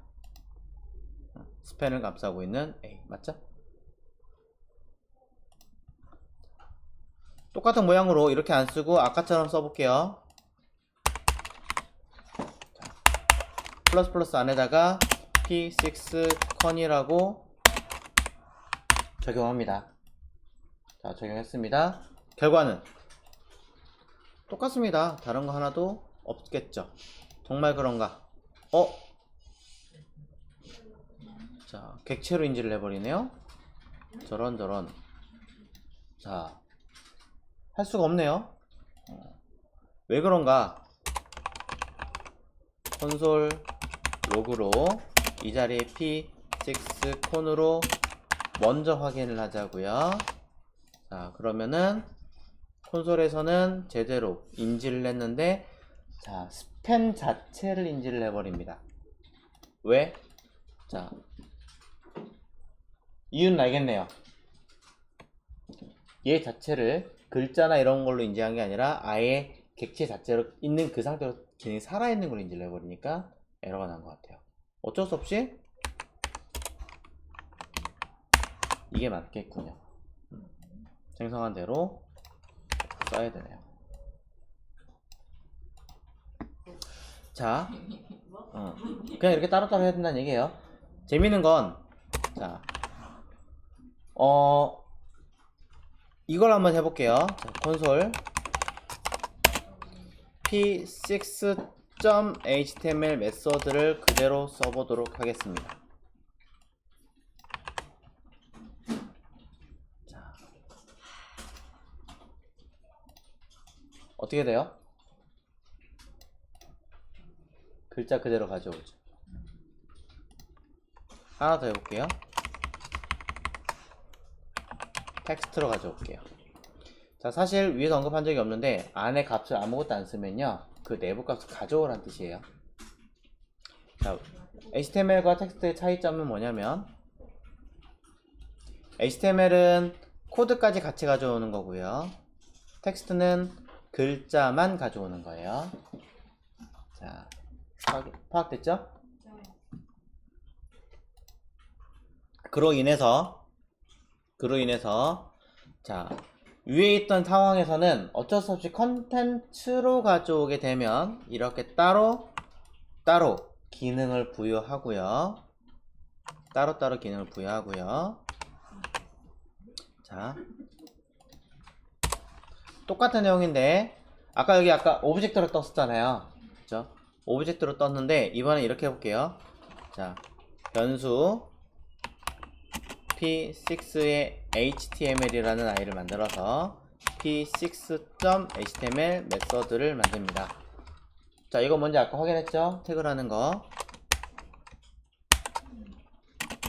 스펜을 감싸고 있는 A 맞죠? 똑같은 모양으로 이렇게 안 쓰고 아까처럼 써볼게요. 플러스 플러스 안에다가 P6 con이라고 적용합니다. 자, 적용했습니다. 결과는 똑같습니다. 다른 거 하나도 없겠죠. 정말 그런가? 자, 객체로 인지를 해버리네요. 저런. 자, 할 수가 없네요. 왜 그런가? 콘솔 로그로 이 자리에 P6 콘으로 먼저 확인을 하자고요. 자, 그러면은 콘솔에서는 제대로 인지를 했는데 자, 스펜 자체를 인지를 해버립니다. 왜? 자, 이유는 알겠네요. 얘 자체를 글자나 이런 걸로 인지한 게 아니라 아예 객체 자체로 있는 그 상태로 기능이 살아있는 걸로 인지를 해버리니까 에러가 난 것 같아요. 어쩔 수 없이 이게 맞겠군요. 생성한 대로 써야 되네요. 자, 그냥 이렇게 따로따로 해야 된다는 얘기예요. 재밌는 건, 자, 이걸 한번 해볼게요. 자, 콘솔 p6.html 메서드를 그대로 써보도록 하겠습니다. 자, 어떻게 돼요? 글자 그대로 가져오죠. 하나 더 해볼게요. 텍스트로 가져올게요. 자, 사실 위에서 언급한 적이 없는데 안에 값을 아무것도 안 쓰면요 그 내부 값을 가져오라는 뜻이에요. 자, HTML과 텍스트의 차이점은 뭐냐면 HTML은 코드까지 같이 가져오는 거고요. 텍스트는 글자만 가져오는 거예요. 자, 파악됐죠?
네.
그로 인해서 자, 위에 있던 상황에서는 어쩔 수 없이 컨텐츠로 가져오게 되면 이렇게 따로 기능을 부여하고요. 따로 기능을 부여하고요. 자, 똑같은 내용인데 아까 오브젝트로 떴었잖아요. 그죠? 오브젝트로 떴는데 이번엔 이렇게 해볼게요. 자, 변수 p6의 html이라는 아이를 만들어서 p6.html 메서드를 만듭니다. 자, 이거 뭔지 아까 확인했죠? 태그라는 거.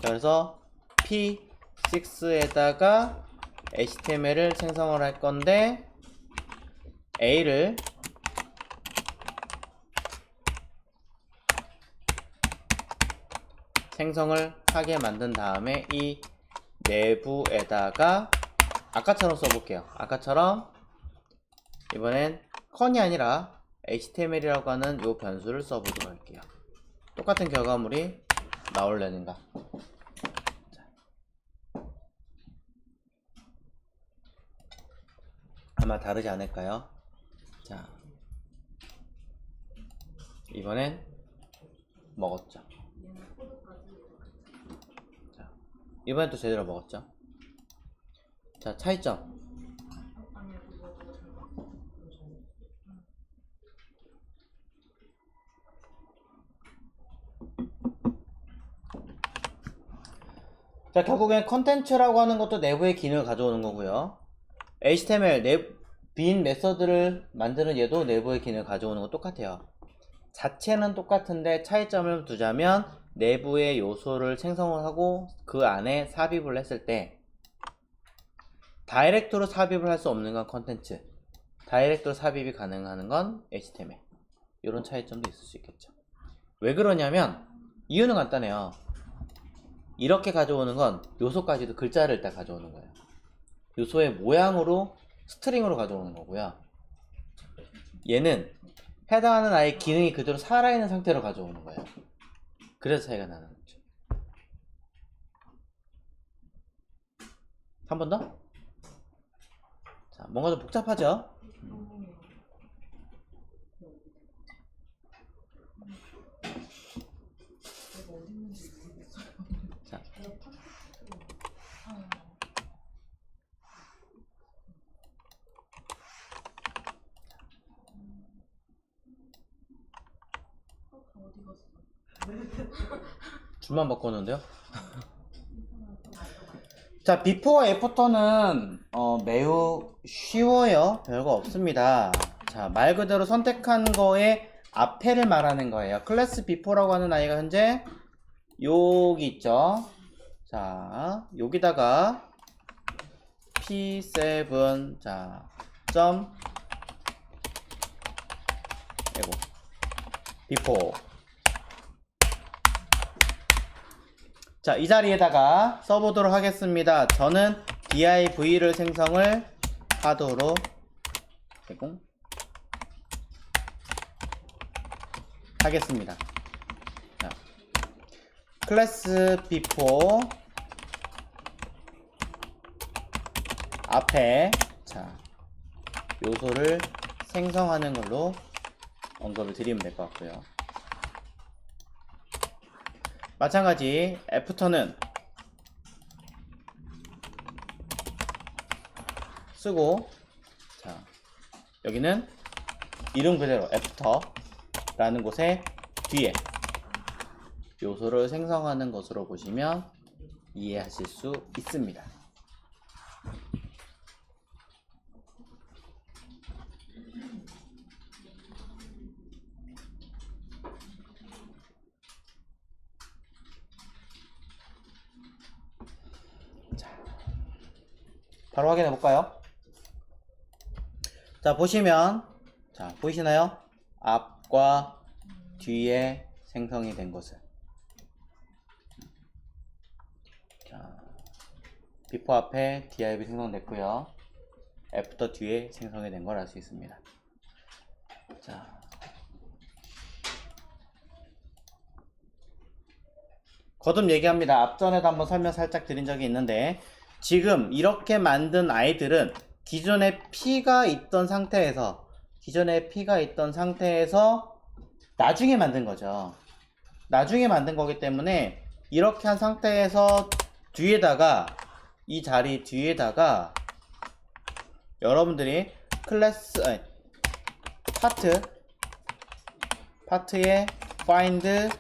자, 그래서 p6에다가 html을 생성을 할 건데 a를 생성을 하게 만든 다음에 이 내부에다가 아까처럼 써볼게요. 아까처럼 이번엔 con이 아니라 html이라고 하는 요 변수를 써보도록 할게요. 똑같은 결과물이 나오려는가. 아마 다르지 않을까요? 자, 이번엔 먹었죠. 자, 이번엔 또 제대로 먹었죠. 자, 차이점. 자, 결국엔 컨텐츠라고 하는 것도 내부의 기능을 가져오는 거고요. HTML 빈 메서드를 만드는 얘도 내부의 기능을 가져오는 거 똑같아요. 자체는 똑같은데 차이점을 두자면 내부의 요소를 생성을 하고 그 안에 삽입을 했을 때 다이렉트로 삽입을 할 수 없는 건 컨텐츠, 다이렉트로 삽입이 가능한 건 HTML. 이런 차이점도 있을 수 있겠죠. 왜 그러냐면 이유는 간단해요. 이렇게 가져오는 건 요소까지도 글자를 일단 가져오는 거예요. 요소의 모양으로 스트링으로 가져오는 거고요. 얘는 해당하는 아이의 기능이 그대로 살아있는 상태로 가져오는 거예요. 그래서 차이가 나는 거죠. 한 번 더? 자, 뭔가 좀 복잡하죠? 자, 줄만 바꿨는데요? 자, 비포와 애프터는 매우 쉬워요. 별거 없습니다. 자, 말 그대로 선택한 거에 앞에를 말하는 거예요. 클래스 비포라고 하는 아이가 현재 여기 있죠. 자, 여기다가 p7 자, before 자, 이 자리에다가 써보도록 하겠습니다. 저는 div를 생성을 하도록 하겠습니다. 자, 클래스 before 앞에 자, 요소를 생성하는 걸로 언급을 드리면 될 것 같고요. 마찬가지 애프터는 쓰고 자, 여기는 이름 그대로 애프터라는 곳에 뒤에 요소를 생성하는 것으로 보시면 이해하실 수 있습니다. 바로 확인해 볼까요? 자, 보시면, 자, 보이시나요? 앞과 뒤에 생성이 된 것을. 자, 비포 앞에 div 생성됐고요. 애프터 뒤에 생성이 된 걸 알 수 있습니다. 자, 거듭 얘기합니다. 앞전에도 한번 설명 살짝 드린 적이 있는데, 지금 이렇게 만든 아이들은 기존에 P가 있던 상태에서 나중에 만든 거죠. 나중에 만든 거기 때문에 이렇게 한 상태에서 뒤에다가, 이 자리 뒤에다가 여러분들이 클래스 파트에 find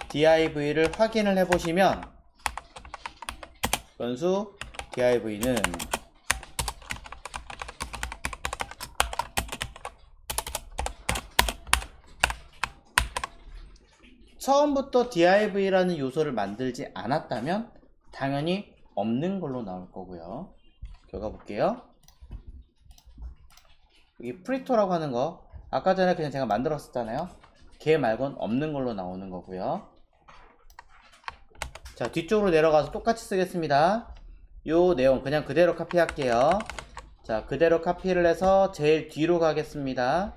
div를 확인을 해보시면, 변수 div는 처음부터 div라는 요소를 만들지 않았다면 당연히 없는 걸로 나올 거고요. 결과 볼게요. 여기 프리토라고 하는 거 아까 전에 그냥 제가 만들었었잖아요. 걔 말곤 없는 걸로 나오는 거고요. 자, 뒤쪽으로 내려가서 똑같이 쓰겠습니다. 요 내용 그냥 그대로 카피할게요. 자, 그대로 카피를 해서 제일 뒤로 가겠습니다.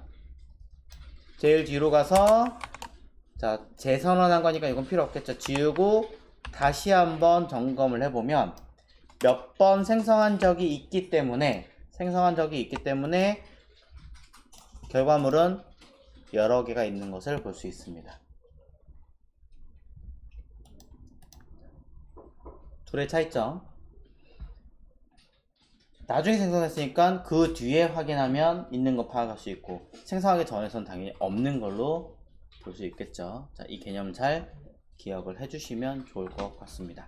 제일 뒤로 가서, 자, 재선언한 거니까 이건 필요 없겠죠. 지우고 다시 한번 점검을 해보면 몇 번 생성한 적이 있기 때문에 결과물은 여러 개가 있는 것을 볼 수 있습니다. 둘의 차이점. 나중에 생성했으니까 그 뒤에 확인하면 있는 거 파악할 수 있고, 생성하기 전에선 당연히 없는 걸로 볼 수 있겠죠. 자, 이 개념 잘 기억을 해주시면 좋을 것 같습니다.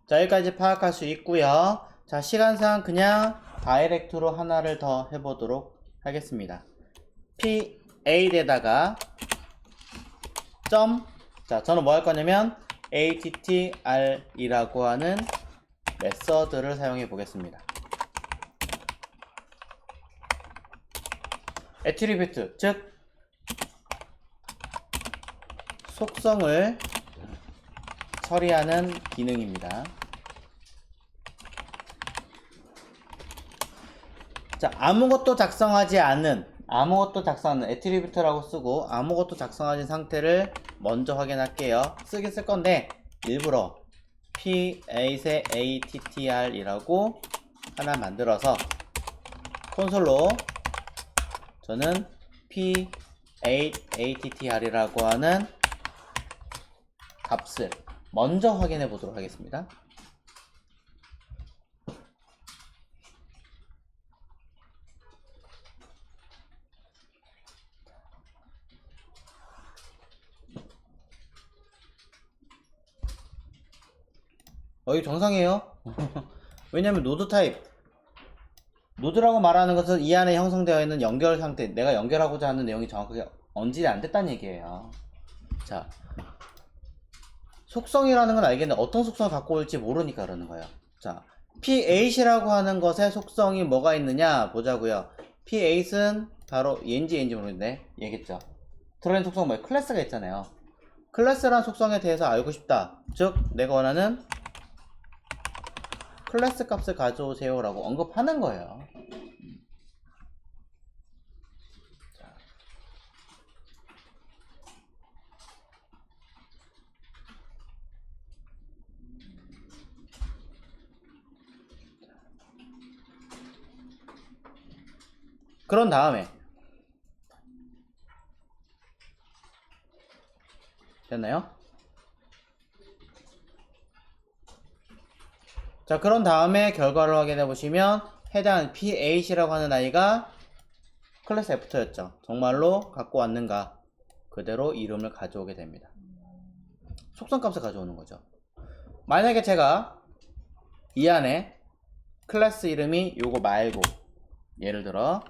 자, 여기까지 파악할 수 있고요. 자, 시간상 그냥 다이렉트로 하나를 더 해보도록 하겠습니다. p8에다가 점, 자, 저는 뭐 할 거냐면 attr이라고 하는 메서드를 사용해 보겠습니다. 애트리뷰트, 즉 속성을 처리하는 기능입니다. 자, 아무것도 작성하지 않는 애트리뷰트라고 쓰고 아무것도 작성하지 상태를 먼저 확인할게요. 쓰긴 쓸 건데 일부러 p8의 attr이라고 하나 만들어서 콘솔로 저는 p8attr이라고 하는 값을 먼저 확인해 보도록 하겠습니다. 이거 정상이에요. 왜냐면 노드 타입, 노드라고 말하는 것은 이 안에 형성되어 있는 연결 상태, 내가 연결하고자 하는 내용이 정확하게 언질이 안 됐다는 얘기예요. 자, 속성이라는 건 알겠는데 어떤 속성을 갖고 올지 모르니까 그러는 거예요. 자, P8이라고 하는 것의 속성이 뭐가 있느냐 보자고요. P8은 바로 얘인지 모르겠는데 얘겠죠. 들어있는 속성은 뭐예요? 클래스가 있잖아요. 클래스란 속성에 대해서 알고 싶다. 즉 내가 원하는 클래스 값을 가져오세요 라고 언급하는 거예요. 그런 다음에 됐나요? 자, 그런 다음에 결과를 확인해 보시면 해당 P8이라고 하는 아이가 클래스 애프터였죠. 정말로 갖고 왔는가 그대로 이름을 가져오게 됩니다. 속성값을 가져오는 거죠. 만약에 제가 이 안에 클래스 이름이 요거 말고 예를 들어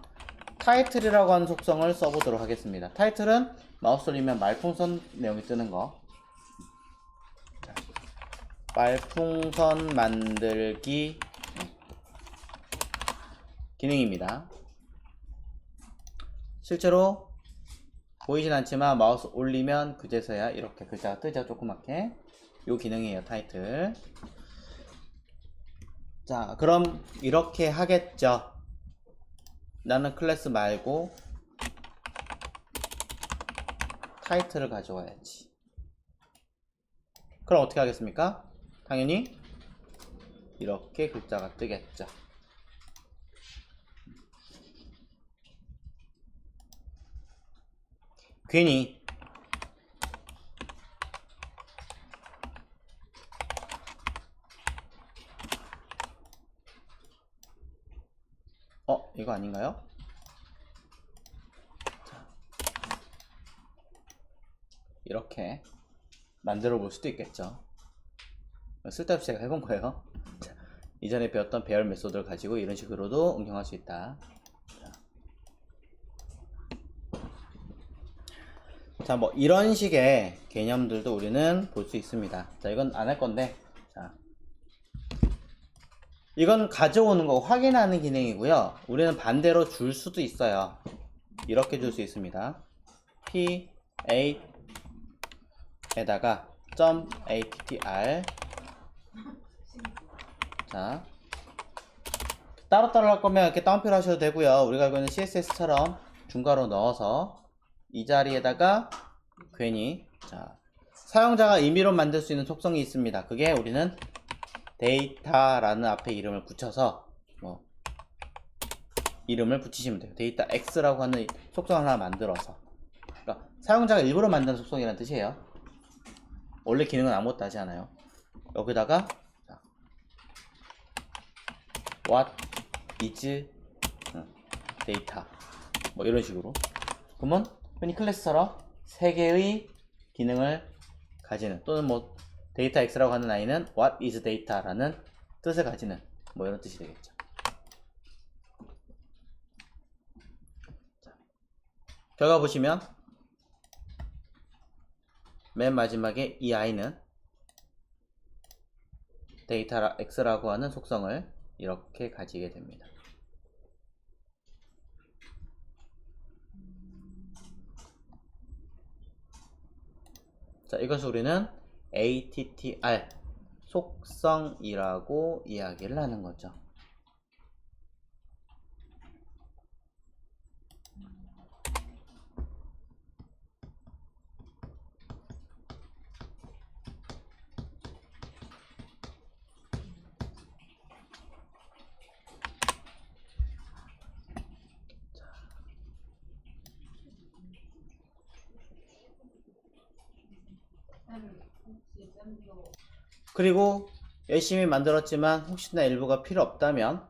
타이틀이라고 하는 속성을 써보도록 하겠습니다. 타이틀은 마우스 올리면 말풍선 내용이 뜨는 거. 자, 말풍선 만들기 기능입니다. 실제로 보이진 않지만 마우스 올리면 그제서야 이렇게 글자가 뜨죠. 조그맣게. 요 기능이에요. 타이틀. 자, 그럼 이렇게 하겠죠. 나는 클래스 말고 타이틀을 가져와야지. 그럼 어떻게 하겠습니까? 당연히 이렇게 글자가 뜨겠죠. 괜히 이거 아닌가요? 자, 이렇게 만들어 볼 수도 있겠죠. 쓸데없이 제가 해본 거예요. 자, 이전에 배웠던 배열 메소드를 가지고 이런 식으로도 응용할 수 있다. 자, 뭐 이런 식의 개념들도 우리는 볼 수 있습니다. 자, 이건 안 할 건데, 자, 이건 가져오는 거 확인하는 기능이고요. 우리는 반대로 줄 수도 있어요. 이렇게 줄 수 있습니다. p8에다가 .attr. 자, 따로따로 할 거면 이렇게 따옴표로 하셔도 되고요. 우리가 알고 있는 CSS처럼 중괄호 넣어서 이 자리에다가 괜히, 자, 사용자가 임의로 만들 수 있는 속성이 있습니다. 그게 우리는 데이터라는 앞에 이름을 붙여서 이름을 붙이시면 돼요. 데이터 X라고 하는 속성 하나 만들어서. 그러니까 사용자가 일부러 만든 속성이라는 뜻이에요. 원래 기능은 아무것도 하지 않아요. 여기다가 자, what is data 뭐 이런 식으로. 그러면 흔히 클래스처럼 3개의 기능을 가지는, 또는 뭐 데이터 X라고 하는 아이는 what is data라는 뜻을 가지는 뭐 이런 뜻이 되겠죠. 자, 결과 보시면 맨 마지막에 이 아이는 데이터 X라고 하는 속성을 이렇게 가지게 됩니다. 자, 이것을 우리는 attr 속성이라고 이야기를 하는 거죠. 그리고 열심히 만들었지만 혹시나 일부가 필요 없다면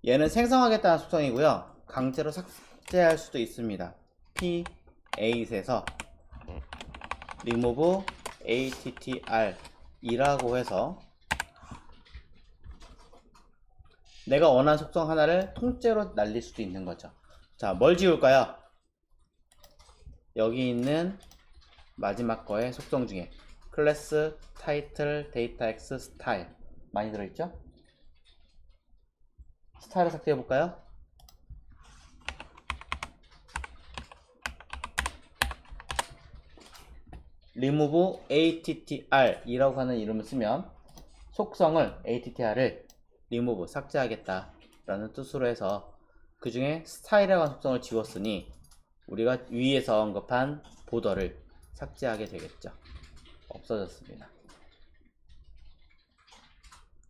얘는 생성하겠다는 속성이고요. 강제로 삭제할 수도 있습니다. p8에서 remove attr 이라고 해서 내가 원하는 속성 하나를 통째로 날릴 수도 있는 거죠. 자, 뭘 지울까요? 여기 있는 마지막 거의 속성 중에 클래스, 타이틀, 데이터 X, 스타일 많이 들어있죠? 스타일을 삭제해 볼까요? remove attr 이라고 하는 이름을 쓰면 속성을 attr을 remove 삭제하겠다 라는 뜻으로 해서 그 중에 스타일이라는 속성을 지웠으니 우리가 위에서 언급한 보더를 삭제하게 되겠죠. 없어졌습니다.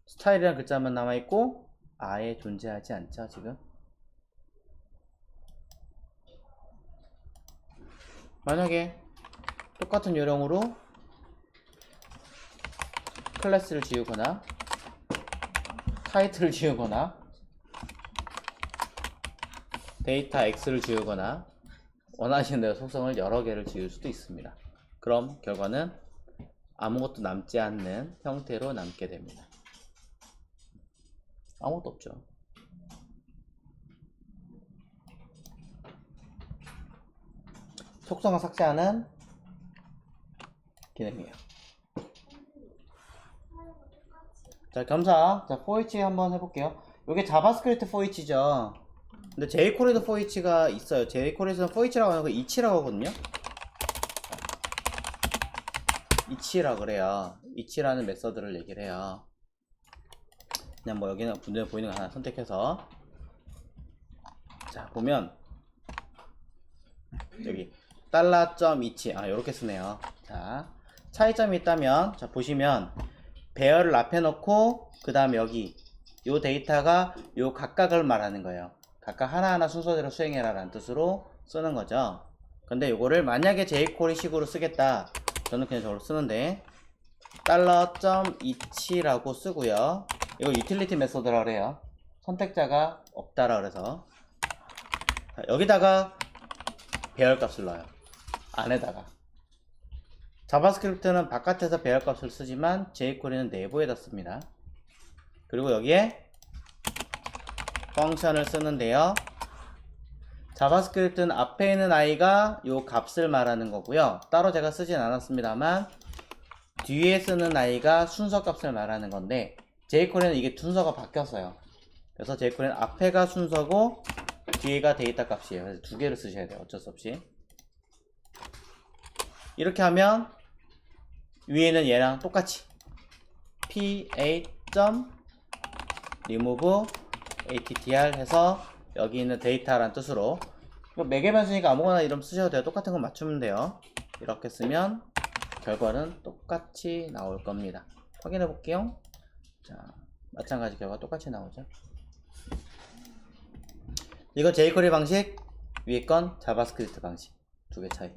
스타일이라는 글자만 남아있고 아예 존재하지 않죠. 지금 만약에 똑같은 요령으로 클래스를 지우거나 타이틀을 지우거나 데이터 X를 지우거나 원하시는 대로 속성을 여러 개를 지울 수도 있습니다. 그럼 결과는 아무것도 남지 않는 형태로 남게 됩니다. 아무것도 없죠. 속성을 삭제하는 기능이에요. 자, 겸사. 자, for each 한번 해볼게요. 이게 자바스크립트 for each죠. 근데 jQuery도 for each가 있어요. jQuery에서는 for each라고 하는 거 each라고 하거든요. each라 그래요. each라는 메서드를 얘기를 해요. 그냥 뭐 여기는 눈에 보이는 거 하나 선택해서, 자 보면 여기 $.each 요렇게 쓰네요. 자, 차이점이 있다면, 자 보시면 배열을 앞에 놓고 그 다음 여기 요 데이터가 요 각각을 말하는 거예요. 각각 하나하나 순서대로 수행해라 라는 뜻으로 쓰는 거죠. 근데 요거를 만약에 jQuery 식으로 쓰겠다, 저는 그냥 저로 쓰는데 $.each라고 쓰고요. 이거 유틸리티 메소드라 그래요. 선택자가 없다라 그래서, 자, 여기다가 배열값을 넣어요. 안에다가. 자바스크립트는 바깥에서 배열값을 쓰지만 jQuery는 내부에다 씁니다. 그리고 여기에 펑션을 쓰는데요. 자바스크립트는 앞에 있는 i가 요 값을 말하는 거고요. 따로 제가 쓰진 않았습니다만 뒤에 쓰는 i가 순서 값을 말하는 건데, jQuery는 이게 순서가 바뀌었어요. 그래서 jQuery는 앞에가 순서고 뒤에가 데이터 값이에요. 그래서 두 개를 쓰셔야 돼요. 어쩔 수 없이. 이렇게 하면 위에는 얘랑 똑같이 p8.remove attr 해서 여기 있는 데이터란 뜻으로, 매개 변수니까 아무거나 이름 쓰셔도 돼요. 똑같은 거 맞추면 돼요. 이렇게 쓰면 결과는 똑같이 나올 겁니다. 확인해 볼게요. 자, 마찬가지 결과 똑같이 나오죠. 이건 jQuery 방식, 위에 건 자바스크립트 방식, 두 개 차이.